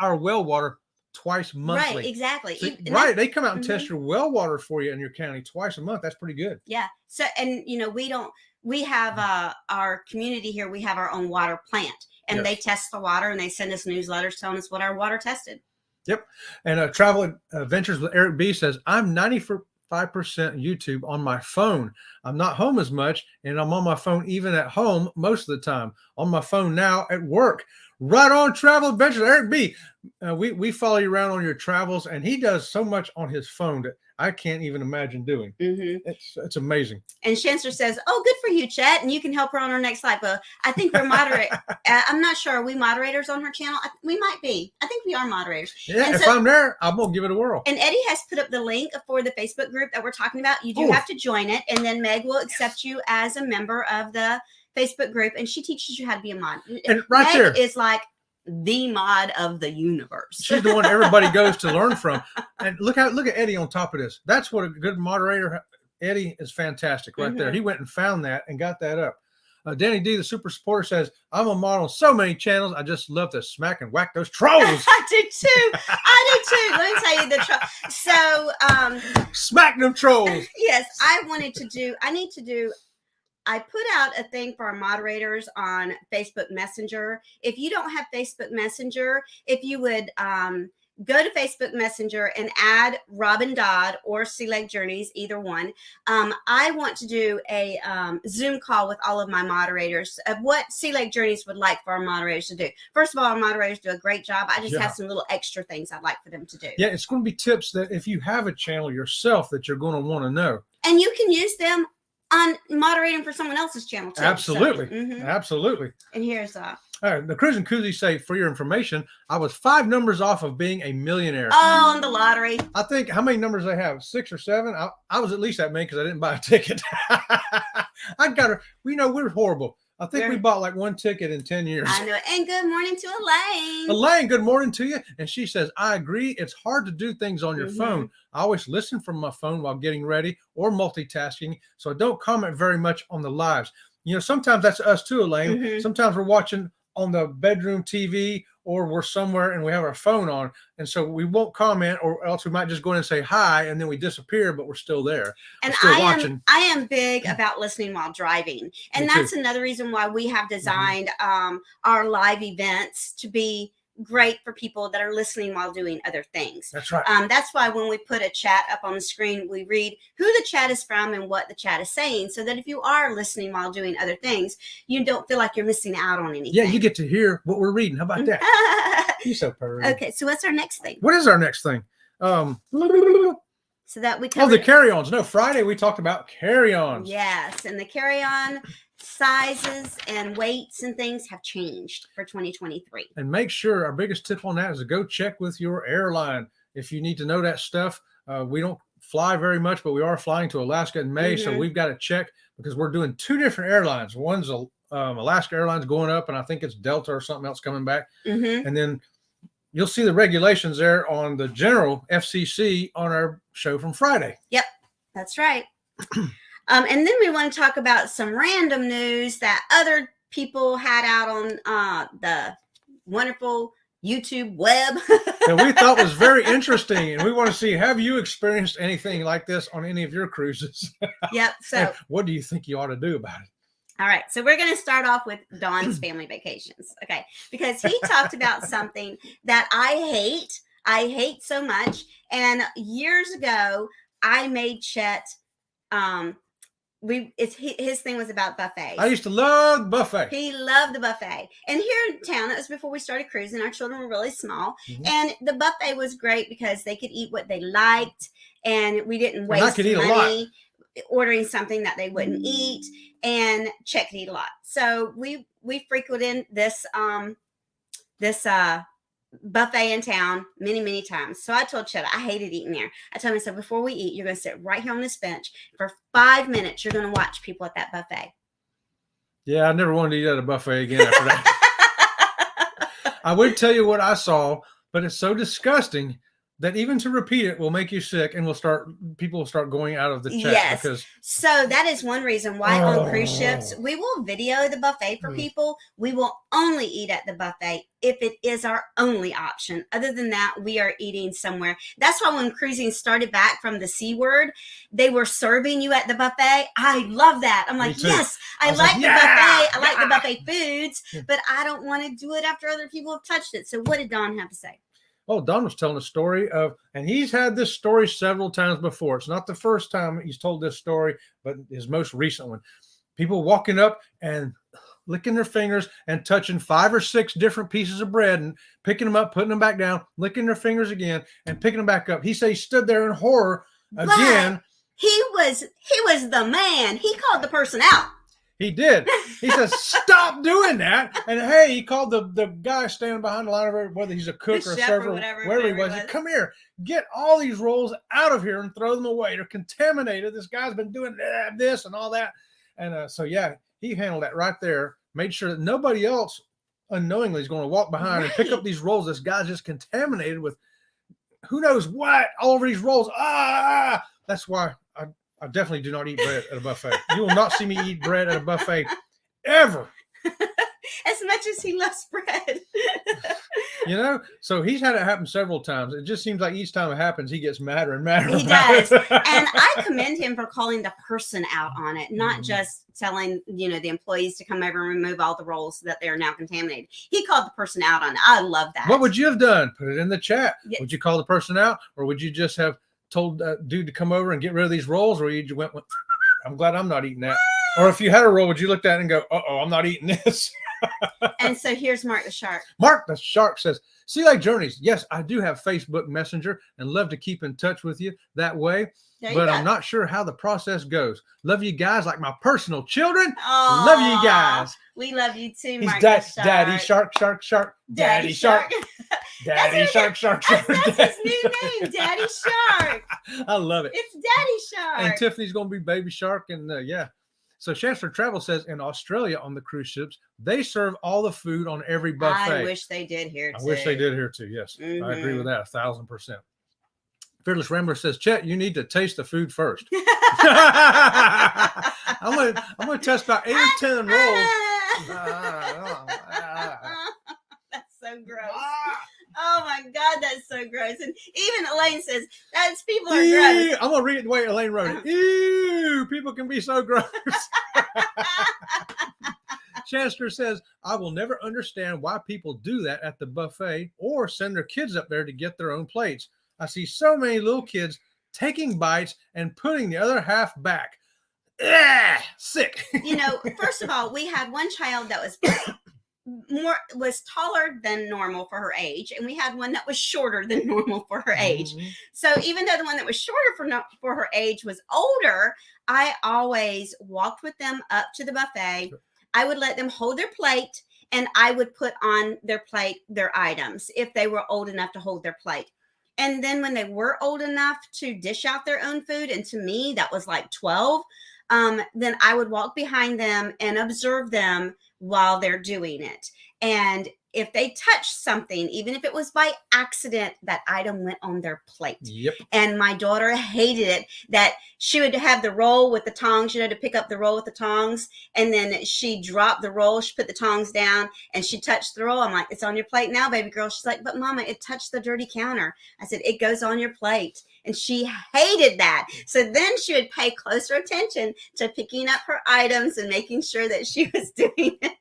our well water twice monthly. Right, exactly. See, right. They come out and test your well water for you in your county twice a month. That's pretty good. Yeah. So, and we have our community here, we have our own water plant, and they test the water and they send us newsletters telling us what our water tested. Yep. And Travel Adventures with Eric B says, I'm 95% YouTube on my phone. I'm not home as much, and I'm on my phone even at home most of the time. On my phone now at work. Right on, Travel Adventures. Eric B, we follow you around on your travels, and he does so much on his phone that I can't even imagine doing. It's amazing. And Shanster says, "Oh, good for you, Chet, and you can help her on her next live." I think we're moderate. I'm not sure. Are we moderators on her channel? We might be. I think we are moderators. Yeah, and if I'm there, I'm gonna give it a whirl. And Eddie has put up the link for the Facebook group that we're talking about. You do have to join it, and then Meg will accept you as a member of the Facebook group, and she teaches you how to be a mod. And right Meg there is like the mod of the universe. She's the one everybody goes to learn from. And look at Eddie on top of this. That's what a good moderator. Eddie is fantastic right there. He went and found that and got that up. Danny D, the super supporter, says, I'm a mod on so many channels. I just love to smack and whack those trolls. I do too. Let me tell you the troll. So smack them trolls. Yes, I put out a thing for our moderators on Facebook Messenger. If you don't have Facebook Messenger, if you would go to Facebook Messenger and add Robin Dodd or Sea Lake Journeys, either one. I want to do a Zoom call with all of my moderators of what Sea Lake Journeys would like for our moderators to do. First of all, our moderators do a great job. I just have some little extra things I'd like for them to do. Yeah, it's going to be tips that if you have a channel yourself that you're going to want to know. And you can use them on moderating for someone else's channel too. Absolutely. So, absolutely. And here's all right, the Cruise and Koozie say, for your information, I was 5 numbers off of being a millionaire. Oh, on the lottery. I think, how many numbers I have? 6 or 7? I was at least that many because I didn't buy a ticket. I got her. We know we're horrible. I think we bought like one ticket in 10 years. I know. And good morning to Elaine. Elaine, good morning to you. And she says, I agree. It's hard to do things on your phone. I always listen from my phone while getting ready or multitasking. So I don't comment very much on the lives. You know, sometimes that's us too, Elaine. Sometimes we're watching on the bedroom TV or we're somewhere and we have our phone on. And so we won't comment, or else we might just go in and say hi and then we disappear, but we're still there. And still watching. I am big about listening while driving. And that's another reason why we have designed our live events to be great for people that are listening while doing other things. That's right. That's why when we put a chat up on the screen, we read who the chat is from and what the chat is saying, so that if you are listening while doing other things, you don't feel like you're missing out on anything. Yeah, you get to hear what we're reading. How about that? You're so perfect. Okay, so what's our next thing? What is our next thing? So that we covered. Oh, the carry-ons. No, Friday we talked about carry-ons. Yes, and the carry-on sizes and weights and things have changed for 2023. And make sure, our biggest tip on that is to go check with your airline if you need to know that stuff. We don't fly very much, but we are flying to Alaska in May, so we've got to check because we're doing two different airlines. One's Alaska Airlines going up, and I think it's Delta or something else coming back. And then you'll see the regulations there on the general FCC on our show from Friday. Yep, that's right. And then we want to talk about some random news that other people had out on the wonderful YouTube web. That we thought was very interesting. And we want to see, have you experienced anything like this on any of your cruises? Yep. So what do you think you ought to do about it? All right. So we're going to start off with Dawn's family vacations. Okay. Because he talked about something that I hate so much. And years ago, I made Chet, his thing was about buffets. I used to love buffet. He loved the buffet. And here in town, that was before we started cruising. Our children were really small. And the buffet was great because they could eat what they liked. And we didn't waste money ordering something that they wouldn't eat. And Chet could eat a lot. So we frequented this buffet in town many times. So I told Chet I hated eating there. I told him, I said, before we eat, you're going to sit right here on this bench for 5 minutes. You're going to watch people at that buffet. Yeah, I never wanted to eat at a buffet again after that. I would tell you what I saw, but it's so disgusting that even to repeat it will make you sick, and people will start going out of the chat. Yes. Because so that is one reason why on cruise ships, we will video the buffet for people. We will only eat at the buffet if it is our only option. Other than that, we are eating somewhere. That's why when cruising started back from the C word, they were serving you at the buffet. I love that. I'm like, yes, I like the buffet. I like the buffet foods, but I don't want to do it after other people have touched it. So what did Dawn have to say? Oh, Don was telling a story of, and he's had this story several times before. It's not the first time he's told this story, but his most recent one. People walking up and licking their fingers and touching 5 or 6 different pieces of bread and picking them up, putting them back down, licking their fingers again and picking them back up. He said he stood there in horror again. But he was the man. He called the person out. He did. He says, stop doing that. And hey, he called the guy standing behind the line of it, whether he's a cook or a server, wherever he was. He said, come here, get all these rolls out of here and throw them away. They're contaminated. This guy's been doing this and all that. And so, yeah, he handled that right there, made sure that nobody else unknowingly is going to walk behind and pick up these rolls. This guy's just contaminated with who knows what all over these rolls. That's why I definitely do not eat bread at a buffet. You will not see me eat bread at a buffet ever. As much as he loves bread. You know, so he's had it happen several times. It just seems like each time it happens, he gets madder and madder. He does. And I commend him for calling the person out on it, not just telling, the employees to come over and remove all the rolls that they are now contaminated. He called the person out on it. I love that. What would you have done? Put it in the chat. Yeah. Would you call the person out, or would you just have told that dude to come over and get rid of these rolls, or you went, I'm glad I'm not eating that? Or if you had a roll, would you look at it and go, I'm not eating this? And so here's Mark the Shark. Mark the Shark says, Sea Lake Journeys. Yes, I do have Facebook Messenger and love to keep in touch with you that way. But I'm not sure how the process goes. Love you guys like my personal children. Aww, love you guys. We love you too, He's Mark the Shark. Daddy Shark, Shark, Shark. Daddy Shark. Daddy Shark, Shark, Shark. That's his new name, Daddy Shark. I love it. It's Daddy Shark. And Tiffany's going to be Baby Shark. And yeah. So Chancellor Travel says in Australia on the cruise ships, they serve all the food on every buffet. I wish they did here too. I wish they did here too. Yes, I agree with that 1,000%. Fearless Rambler says, Chet, you need to taste the food first. I'm gonna test about 8 or 10 rolls. That's so gross. Oh my God, that's so gross. And even Elaine says, that's people are gross. I'm gonna read it the way Elaine wrote it. Ew, people can be so gross. Chancellor says, I will never understand why people do that at the buffet or send their kids up there to get their own plates. I see so many little kids taking bites and putting the other half back. Ugh, sick. You know, first of all, we had one child that was taller than normal for her age, and we had one that was shorter than normal for her age. So even though the one that was shorter for her age was older, I always walked with them up to the buffet. I would let them hold their plate, and I would put on their plate their items if they were old enough to hold their plate. And then when they were old enough to dish out their own food, and to me that was like 12, then I would walk behind them and observe them while they're doing it. And if they touched something, even if it was by accident, that item went on their plate. Yep. And my daughter hated it, that she would have the roll with the tongs, to pick up the roll with the tongs. And then she dropped the roll, she put the tongs down, and she touched the roll. I'm like, it's on your plate now, baby girl. She's like, but Mama, it touched the dirty counter. I said, it goes on your plate. And she hated that. So then she would pay closer attention to picking up her items and making sure that she was doing it.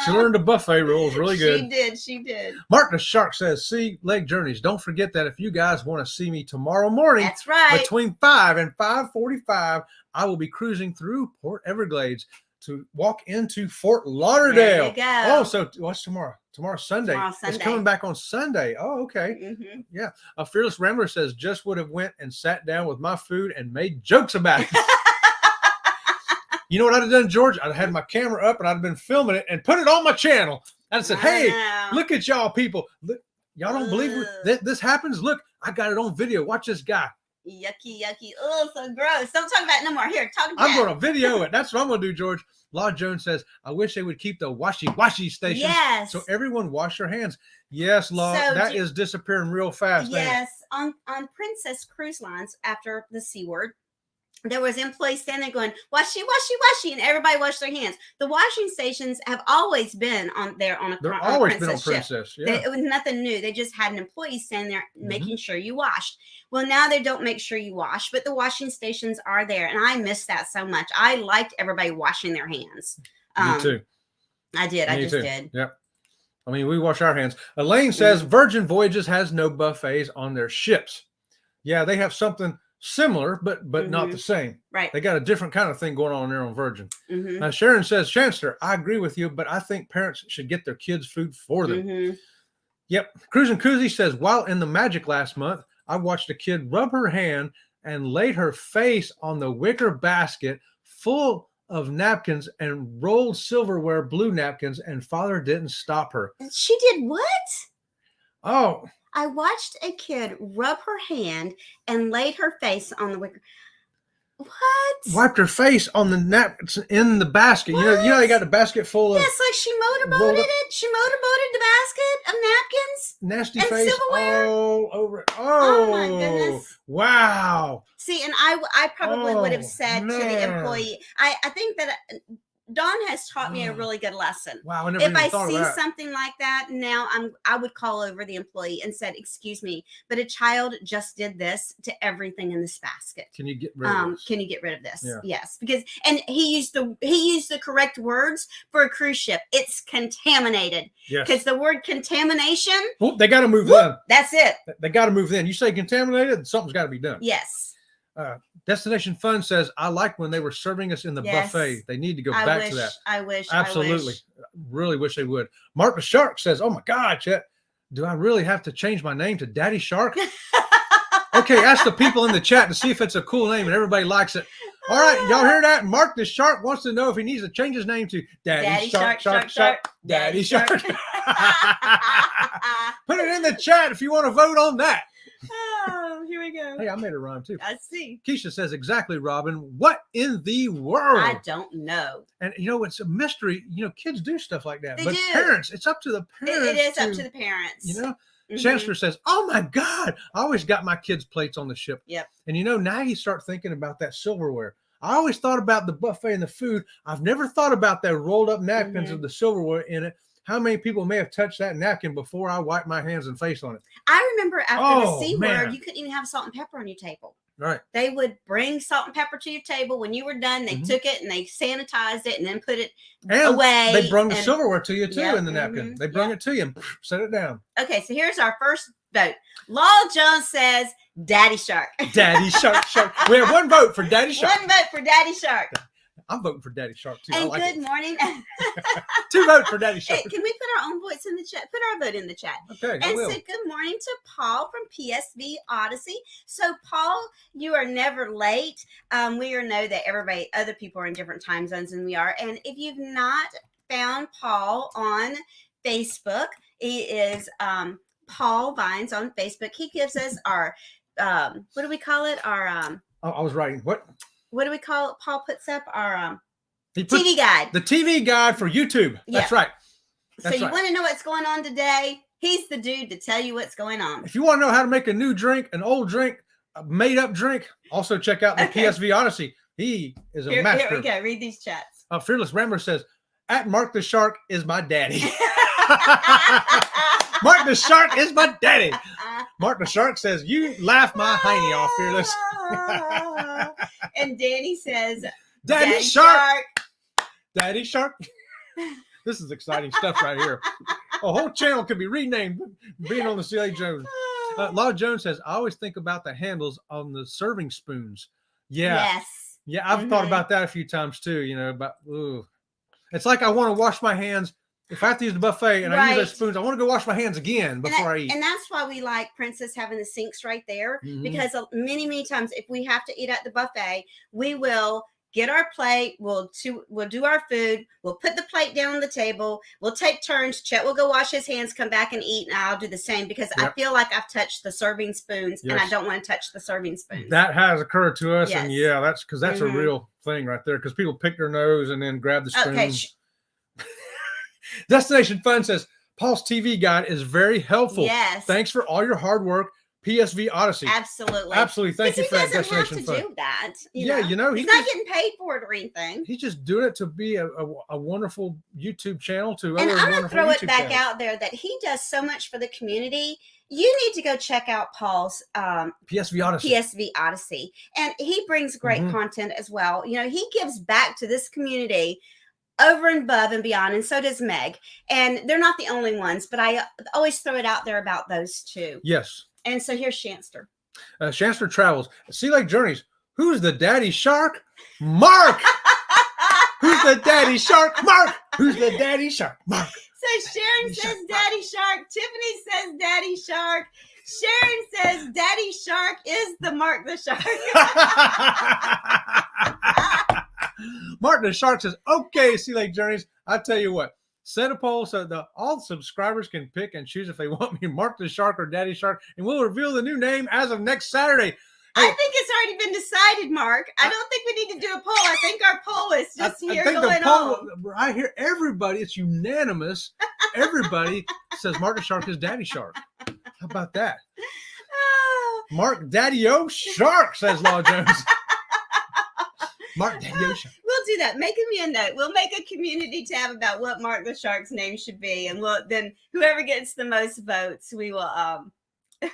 She learned the buffet rules really good. She did. Mark the Shark says, see, Leg Journeys, don't forget that if you guys want to see me tomorrow morning, that's right, between 5 and 5:45, I will be cruising through Port Everglades to walk into Fort Lauderdale. There you go. Oh, so what's tomorrow? Tomorrow's Sunday. Tomorrow's Sunday. It's coming back on Sunday. Oh, okay. Mm-hmm. Yeah. A Fearless Rambler says, just would have went and sat down with my food and made jokes about it. You know what I'd have done, George? I'd have had my camera up and I'd have been filming it and put it on my channel. I'd said, hey, look at y'all people. Look, y'all don't believe this happens? Look, I got it on video. Watch this guy. Yucky. Oh, so gross. Don't talk about it no more. Here, talk about it. I'm going to video it. That's what I'm going to do, George. Law Jones says, I wish they would keep the washy stations. Yes. So everyone wash their hands. Yes, Law. So that is disappearing real fast. Yes. On Princess Cruise Lines, after the C word, there was employees standing there going, washy, and everybody washed their hands. The washing stations have always been on there on a They're always been on Princess. Yeah. It was nothing new. They just had an employee standing there making sure you washed. Well, now they don't make sure you wash, but the washing stations are there. And I miss that so much. I liked everybody washing their hands. Me too. I did. I just did. Yep. I mean, we wash our hands. Elaine says Virgin Voyages has no buffets on their ships. Yeah, they have something similar, but not the same. Right. They got a different kind of thing going on there on Virgin. Sharon says, Chancellor, I agree with you, but I think parents should get their kids food for them. Yep. Cruising Koozie says, while in the Magic last month, I watched a kid rub her hand and laid her face on the wicker basket full of napkins and rolled silverware blue napkins, and father didn't stop her. She did what? Oh, I watched a kid rub her hand and laid her face on the wicker. What? Wiped her face on the napkins in the basket. What? You know, they got the basket full of. Yes, like she motorboated it. She motorboated the basket of napkins. Nasty and face silverware. all over it. Oh my goodness. Wow. See, and I probably would have said to the employee, I think that Dawn has taught me a really good lesson. Wow, I never even thought of that. If I see something like that, now I would call over the employee and said, "Excuse me, but a child just did this to everything in this basket. Can you get rid of this? Can you get rid of this?" Yeah. Yes, because he used the correct words for a cruise ship. It's contaminated. Yes. Because the word contamination. Well, they got to move in. That's it. They got to move in. You say contaminated, something's got to be done. Yes. Destination Fun says, I like when they were serving us in the buffet. They need to go back to that. I wish. Absolutely. Really wish they would. Mark the Shark says, oh my God, Chet, do I really have to change my name to Daddy Shark? Okay, ask the people in the chat to see if it's a cool name and everybody likes it. All right, y'all hear that? Mark the Shark wants to know if he needs to change his name to Daddy Shark. Daddy Shark. Put it in the chat if you want to vote on that. Oh, here we go. Hey, I made a rhyme too. I see. Keisha says, exactly, Robin. What in the world? I don't know. And it's a mystery. Kids do stuff like that. They but do. Parents, it's up to the parents. It is up to the parents. Chancellor says, oh my God, I always got my kids' plates on the ship. Yep. And now you start thinking about that silverware. I always thought about the buffet and the food. I've never thought about that rolled up napkins with the silverware in it. How many people may have touched that napkin before I wiped my hands and face on it? I remember after the C man. word, you couldn't even have salt and pepper on your table. Right. They would bring salt and pepper to your table. When you were done, they took it and they sanitized it and then put it away. They brought the silverware to you too in the napkin. They brought it to you and set it down. Okay, so here's our first vote. Law Jones says Daddy Shark. Daddy Shark. We have one vote for Daddy Shark. One vote for Daddy Shark. I'm voting for Daddy Shark too. And I like good it. morning. 2 votes for Daddy Shark. Hey, can we put our own votes in the chat? Put our vote in the chat. Okay, And so good morning to Paul from PSV Odyssey. So Paul, you are never late. We know that other people are in different time zones than we are. And if you've not found Paul on Facebook, he is Paul Vines on Facebook. He gives us our what do we call it? Our I was writing. What do we call it? Paul puts up our TV guide. The TV guide for YouTube. That's right. So you want to know what's going on today? He's the dude to tell you what's going on. If you want to know how to make a new drink, an old drink, a made up drink, also check out the PSV Odyssey. He is a master. Here we go. Read these chats. Fearless Rambler says, at Mark the Shark is my daddy. Mark the Shark is my daddy. Mark the Shark says, you laugh my hiney off, Fearless. And Danny says, Daddy Shark. Daddy Shark. This is exciting stuff right here. A whole channel could be renamed being on the C.A. Jones. Law Jones says, I always think about the handles on the serving spoons. Yeah. Yes. Yeah, I've thought about that a few times too, It's like I want to wash my hands. If I have to use the buffet and I use those spoons, I want to go wash my hands again before I eat. And that's why we like Princess having the sinks right there. Because many, many times if we have to eat at the buffet, we will get our plate. We'll do our food. We'll put the plate down on the table. We'll take turns. Chet will go wash his hands, come back and eat. And I'll do the same because I feel like I've touched the serving spoons and I don't want to touch the serving spoons. That has occurred to us. And that's because that's a real thing right there. Because people pick their nose and then grab the spoons. Okay. Destination Fun says, Paul's TV guide is very helpful. Yes. Thanks for all your hard work. PSV Odyssey. Absolutely. Thank you for that, Destination Fun. He doesn't have to do that. He's not getting paid for it or anything. He's just doing it to be a wonderful YouTube channel to and other I'm wonderful gonna throw YouTube it back channels. out there that he does so much for the community. You need to go check out Paul's PSV Odyssey. And he brings great content as well. He gives back to this community over and above and beyond, and so does Meg. And they're not the only ones, but I always throw it out there about those two. Yes. And so here's Shanster. Shanster Travels. Sea Lake Journeys. Who's the daddy shark? Mark! Who's the daddy shark? Mark! Who's the daddy shark? Mark! So Sharon says Daddy Shark. Tiffany says Daddy Shark. Sharon says Daddy Shark is the Mark the Shark. Mark the Shark says, okay, Sea Lake Journeys, I'll tell you what. Set a poll so all subscribers can pick and choose if they want me Mark the Shark or Daddy Shark, and we'll reveal the new name as of next Saturday. Hey, I think it's already been decided, Mark. I don't think we need to do a poll. I think our poll is just here going on. I hear everybody, it's unanimous. Everybody says Mark the Shark is Daddy Shark. How about that? Mark Daddy-O Shark, says Law Jones. Mark Daddy-O Shark. We'll do that. Make me a note. We'll make a community tab about what Mark the Shark's name should be. And then whoever gets the most votes, we will put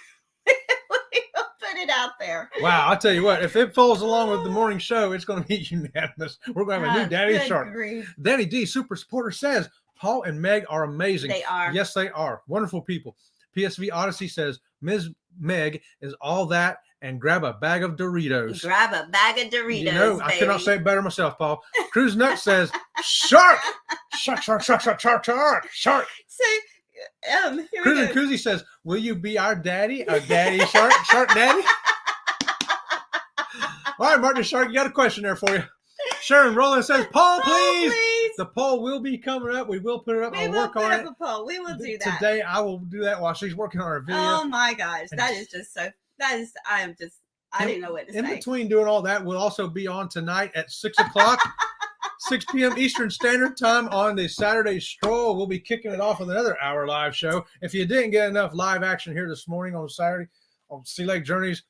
it out there. Wow, I'll tell you what, if it falls along with the morning show, it's going to be unanimous. We're going to have a new Daddy Shark. Grief. Danny D, Super Supporter, says, Paul and Meg are amazing. They are. Yes, they are. Wonderful people. PSV Odyssey says, Ms. Meg is all that, and grab a bag of Doritos. Grab a bag of Doritos, I cannot say it better myself, Paul. Cruise Nut says, shark! Shark, shark, shark, shark, shark, shark, shark. So, here Cruise and Koozie says, will you be our daddy? Our daddy shark? Shark daddy? All right, Martin Shark, you got a question there for you. Sharon Rowland says, Paul, please. The poll will be coming up. We will put it up. We will put up a poll. We will do that. Today, I will do that while she's working on her video. Oh, my gosh. That is just so I didn't know what to in say. between doing all that, we'll also be on tonight at 6 o'clock, 6 p.m. Eastern Standard Time on the Saturday Stroll. We'll be kicking it off with another hour live show. If you didn't get enough live action here this morning on Saturday on Sea Lake Journeys,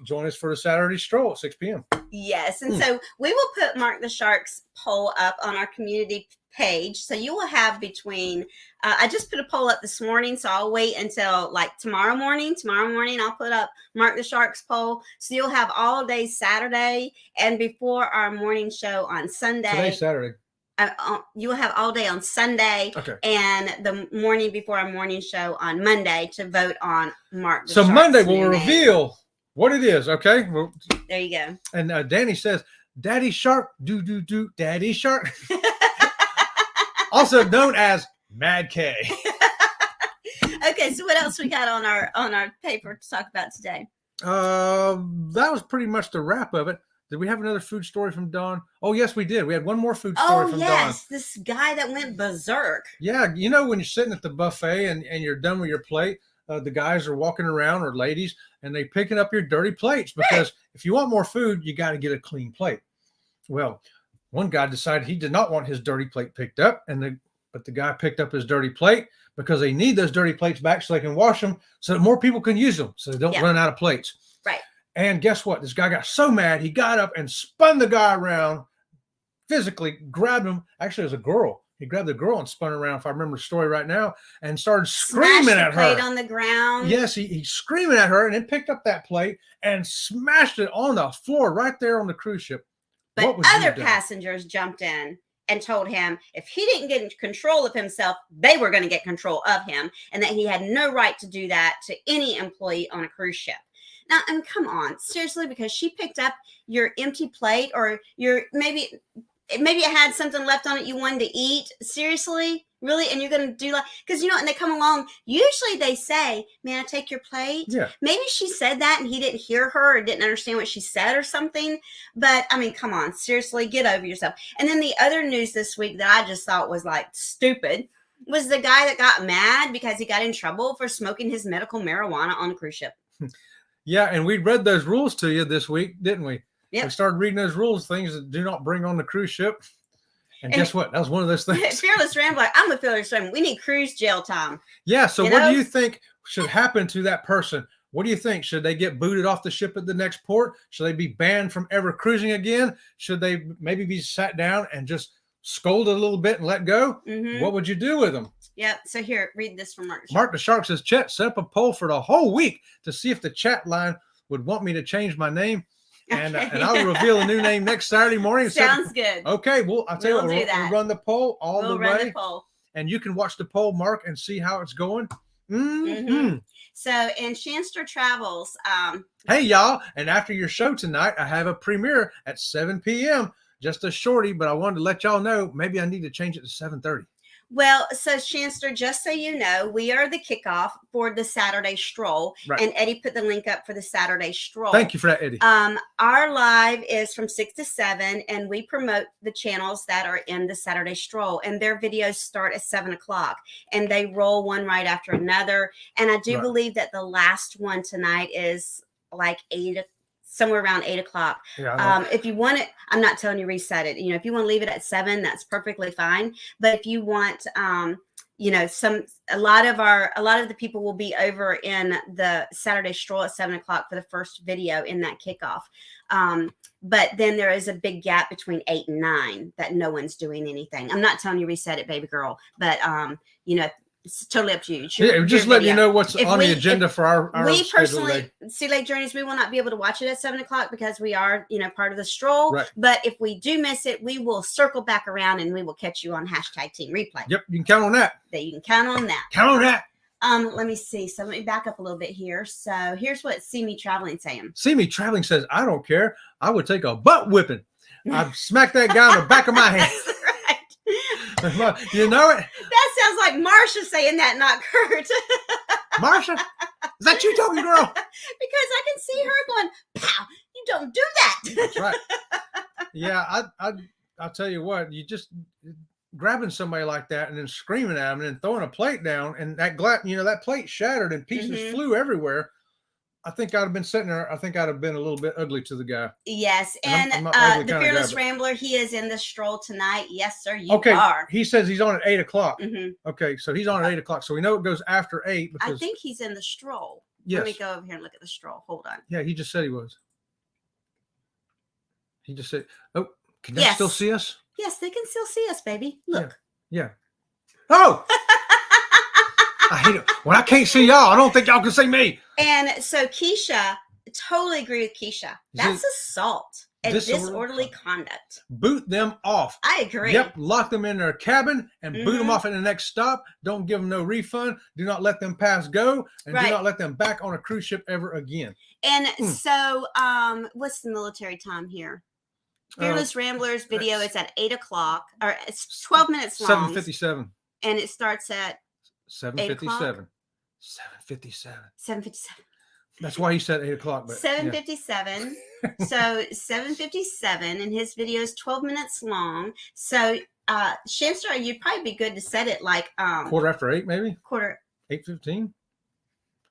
join us for the Saturday Stroll at 6 p.m. Yes, and so we will put Mark the Sharks poll up on our community page. So you will have between, I just put a poll up this morning, so I'll wait until like tomorrow morning. Tomorrow morning, I'll put up Mark the Sharks poll. So you'll have all day Saturday and before our morning show on Sunday. Today's Saturday. You will have all day on Sunday and the morning before our morning show on Monday to vote on Mark the Sharks. So Monday we'll reveal what it is, okay? Well, there you go. And Danny says, Daddy Shark, do, Daddy Shark. Also known as Mad K. Okay, so what else we got on our paper to talk about today? That was pretty much the wrap of it. Did we have another food story from Dawn? Oh, yes, we did. We had one more food story from Dawn. Oh, yes, this guy that went berserk. Yeah, you know when you're sitting at the buffet and you're done with your plate, the guys are walking around, or ladies, and they picking up your dirty plates because if you want more food, you got to get a clean plate. Well, one guy decided he did not want his dirty plate picked up, but the guy picked up his dirty plate because they need those dirty plates back so they can wash them so that more people can use them so they don't run out of plates. Right. And guess what? This guy got so mad, he got up and spun the guy around, physically grabbed him. Actually, it was a girl. He grabbed the girl and spun her around, if I remember the story right now, and started screaming at her. Plate on the ground. Yes, he's screaming at her and then picked up that plate and smashed it on the floor right there on the cruise ship. But other passengers jumped in and told him if he didn't get in control of himself, they were going to get control of him, and that he had no right to do that to any employee on a cruise ship. Now, come on, seriously, because she picked up your empty plate, or maybe it had something left on it you wanted to eat. Seriously? Really? And you're going to do like, because, and they come along, usually they say, may I take your plate? Yeah. Maybe she said that and he didn't hear her or didn't understand what she said or something. But, I mean, come on, seriously, get over yourself. And then the other news this week that I just thought was like stupid was the guy that got mad because he got in trouble for smoking his medical marijuana on a cruise ship. Yeah, and we read those rules to you this week, didn't we? Yeah. We started reading those rules, things that do not bring on the cruise ship. And guess what? That was one of those things. Fearless Rambler, I'm a Fearless Rambler. We need cruise jail time. Yeah, so what do you think should happen to that person? What do you think? Should they get booted off the ship at the next port? Should they be banned from ever cruising again? Should they maybe be sat down and just scolded a little bit and let go? Mm-hmm. What would you do with them? Yep. So here, read this from Mark. Mark the Shark says, Chet, set up a poll for the whole week to see if the chat line would want me to change my name. And I'll reveal a new name next Saturday morning. Sounds good. Okay. Well, I'll tell you what, we'll run the poll the way. And you can watch the poll, Mark, and see how it's going. Mm-hmm. Mm-hmm. So in Shanster Travels. Hey, y'all. And after your show tonight, I have a premiere at 7 p.m. Just a shorty, but I wanted to let y'all know maybe I need to change it to 7:30. Well, so Shanster, just so you know, we are the kickoff for the Saturday Stroll. Right. And Eddie put the link up for the Saturday Stroll. Thank you for that, Eddie. Our live is from 6 to 7, and we promote the channels that are in the Saturday Stroll. And their videos start at 7 o'clock, and they roll one right after another. And I do believe that the last one tonight is like 8 somewhere around 8 o'clock. Yeah, if you want it, I'm not telling you reset it. If you want to leave it at 7, that's perfectly fine. But if you want, a lot of the people will be over in the Saturday Stroll at 7 o'clock for the first video in that kickoff. But then there is a big gap between 8 and 9 that no one's doing anything. I'm not telling you reset it, baby girl, but it's totally up to you. Just letting you know what's on the agenda for our we personally, Sea Lake Journeys, we will not be able to watch it at 7 o'clock because we are, part of the stroll. Right. But if we do miss it, we will circle back around and we will catch you on #Team Replay. Yep, you can count on that. You can count on that. Count on that. Let me see. So let me back up a little bit here. So here's what See Me Traveling saying. See Me Traveling says, I don't care. I would take a butt whipping. I'd smack that guy in the back of my hand. You know it? That sounds like Marsha saying that, not Kurt. Marsha? Is that you talking, girl? Because I can see her going, pow, you don't do that. That's right. Yeah, I'll tell you what, you just grabbing somebody like that and then screaming at them and then throwing a plate down and that that plate shattered and pieces flew everywhere. I think I'd have been sitting there. I think I'd have been a little bit ugly to the guy. Yes, And and I'm not an ugly the kinda Fearless guy, but- Rambler, he is in the stroll tonight. Yes, sir, you Okay, are. he says he's on at 8 o'clock. hmm Okay, so he's on at 8 o'clock. So we know it goes after 8 I because think he's in the stroll. yes, Let me go over here and look at the stroll. Hold on. yeah, he just said he was. He just said, "Oh, can they still see us?" Yes, they can still see us, baby. Look. Yeah. Oh, I hate it when I can't see y'all. I don't think y'all can see me. And so Keisha, totally agree with Keisha. That's assault and disorderly conduct. Boot them off. I agree. Yep, lock them in their cabin and boot them Mhm. off at the next stop. Don't give them no refund. Do not let them pass go, and do not let them back on a cruise ship ever again. And so, what's the military time here? Fearless Ramblers video is at 8 o'clock, or it's 12 minutes long. 7:57. And it starts at 7:57. 7:57. 7:57. That's why he said 8 o'clock. But 7:57. So 7:57, and his video is 12 minutes long. So, Shamstra, you'd probably be good to set it like quarter after 8, maybe. 8:15.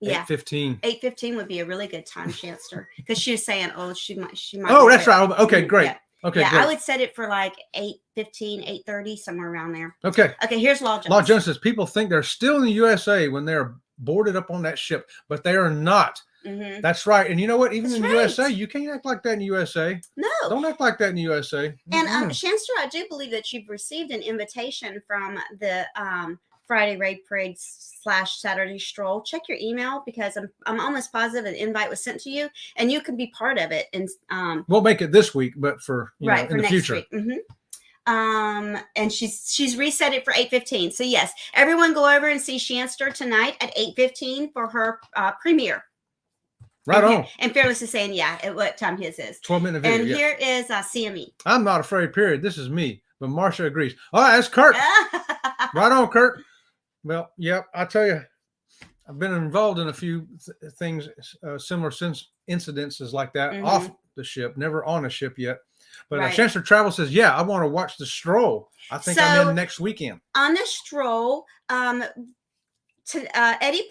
Yeah, 8:15. 8:15 would be a really good time, Shamster, because she was saying, "Oh, she might." Oh, that's right. Okay, great. Yeah. Okay, yeah, great. I would set it for like 8:15, 8:30, somewhere around there. Okay. Okay, here's Law Jones. Law Jones says people think they're still in the USA when they're boarded up on that ship, but they are not. Mm-hmm. That's right. And you know what? Even That's in the right. USA, you can't act like that in the USA. No. Don't act like that in the USA. And Shamster, I do believe that you've received an invitation from the Friday Raid Parade / Saturday Stroll. Check your email, because I'm almost positive an invite was sent to you, and you can be part of it. And we'll make it this week, but for for in the next future. week. Mm-hmm. And she's reset it for 8:15. So yes, everyone go over and see Shamster tonight at 8:15 for her premiere. Right on. And Fearless is saying, yeah, at what time his is. 12-minute video. And yeah. here is CME. I'm not afraid, period. This is me. But Marsha agrees. All right, that's Kurt. Right on, Kurt. Well, yep, I tell you, I've been involved in a few things, similar incidences like that off the ship, never on a ship yet. But Chancellor Travel says, yeah, I want to watch the stroll. I think I'm in next weekend. On the stroll, Eddie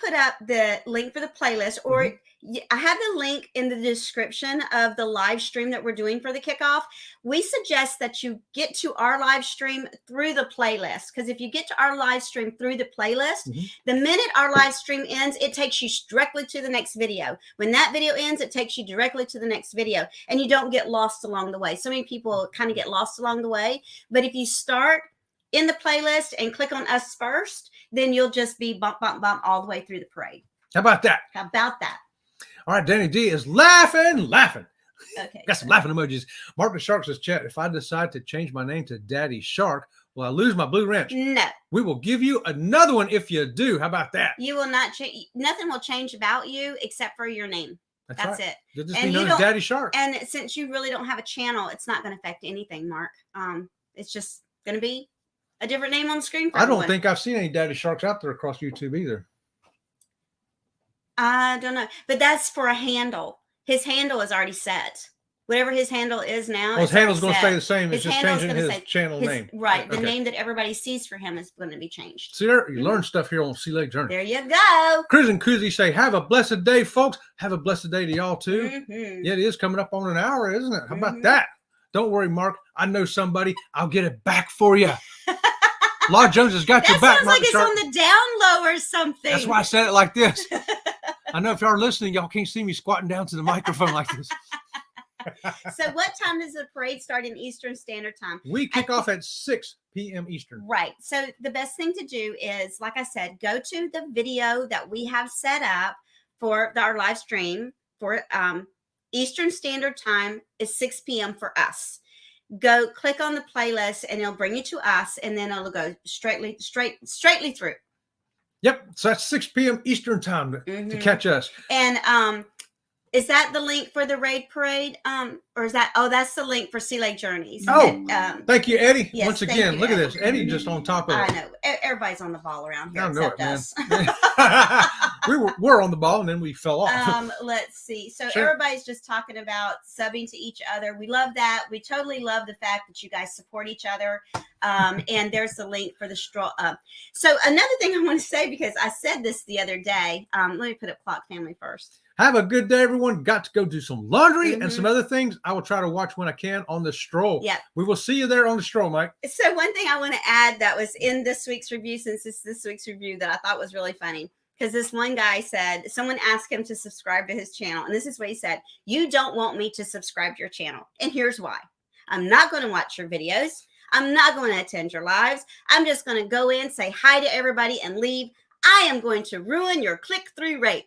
put up the link for the playlist, or I have the link in the description of the live stream that we're doing for the kickoff. We suggest that you get to our live stream through the playlist, because if you get to our live stream through the playlist, the minute our live stream ends, it takes you directly to the next video. When that video ends, it takes you directly to the next video, and you don't get lost along the way. So many people kind of get lost along the way, but if you start in the playlist and click on us first, then you'll just be bump all the way through the parade. How about that? How about that? All right, Danny D is laughing. Okay. Got some laughing emojis. Mark the Shark says, chat, if I decide to change my name to Daddy Shark, will I lose my blue wrench? No. We will give you another one if you do. How about that? You will not change. Nothing will change about you except for your name. That's right. it. You'll just be known as Daddy Shark. And since you really don't have a channel, it's not going to affect anything, Mark. It's just going to be a different name on the screen for everyone. I don't think I've seen any Daddy Sharks out there across YouTube either. I don't know. But that's for a handle. His handle is already set. Whatever his handle is now. His handle's going to stay the same. It's just changing his channel name. Right. The name that everybody sees for him is going to be changed. See there? You learn stuff here on Sea Lake Journey. There you go. Chris and Koozie say, have a blessed day, folks. Have a blessed day to y'all, too. Yeah, it is coming up on an hour, isn't it? How about that? Don't worry, Mark. I know somebody. I'll get it back for you. Law Jones has got your back, Mark. That sounds like it's on the down low or something. That's why I said it like this. I know if y'all are listening, y'all can't see me squatting down to the microphone like this. So what time does the parade start in Eastern Standard Time? We kick off at 6 p.m. Eastern. Right. So the best thing to do is, like I said, go to the video that we have set up for our live stream for Eastern Standard Time is 6 p.m. for us. Go click on the playlist and it'll bring you to us, and then it'll go straightly through. Yep. So that's 6 p.m. Eastern Time to catch us. And is that the link for the raid parade? Or is that, that's the link for Sea Lake Journeys. Oh, thank you, Eddie. Yes, once again, look at this. Eddie just on top of it. I know. Everybody's on the ball around here except us. we're on the ball and then we fell off. Let's see. So everybody's just talking about subbing to each other. We love that. We totally love the fact that you guys support each other. And there's the link for the straw up. So another thing I want to say, because I said this the other day, let me put up Clock Family first. Have a good day, everyone. Got to go do some laundry and some other things. I will try to watch when I can on the stroll. Yeah. We will see you there on the stroll, Mike. So one thing I want to add that was in this week's review, since it's this week's review, that I thought was really funny. Because this one guy said, someone asked him to subscribe to his channel. And this is what he said. You don't want me to subscribe to your channel. And here's why. I'm not going to watch your videos. I'm not going to attend your lives. I'm just going to go in, say hi to everybody and leave. I am going to ruin your click-through rate.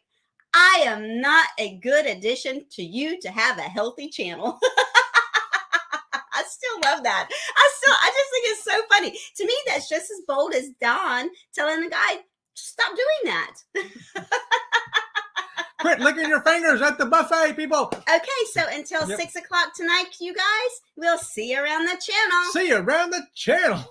I am not a good addition to you to have a healthy channel. I still love that. I just think it's so funny. To me, that's just as bold as Don telling the guy, stop doing that. Quit licking your fingers at the buffet, people. Okay, so until 6 o'clock tonight, you guys, we'll see you around the channel. See you around the channel.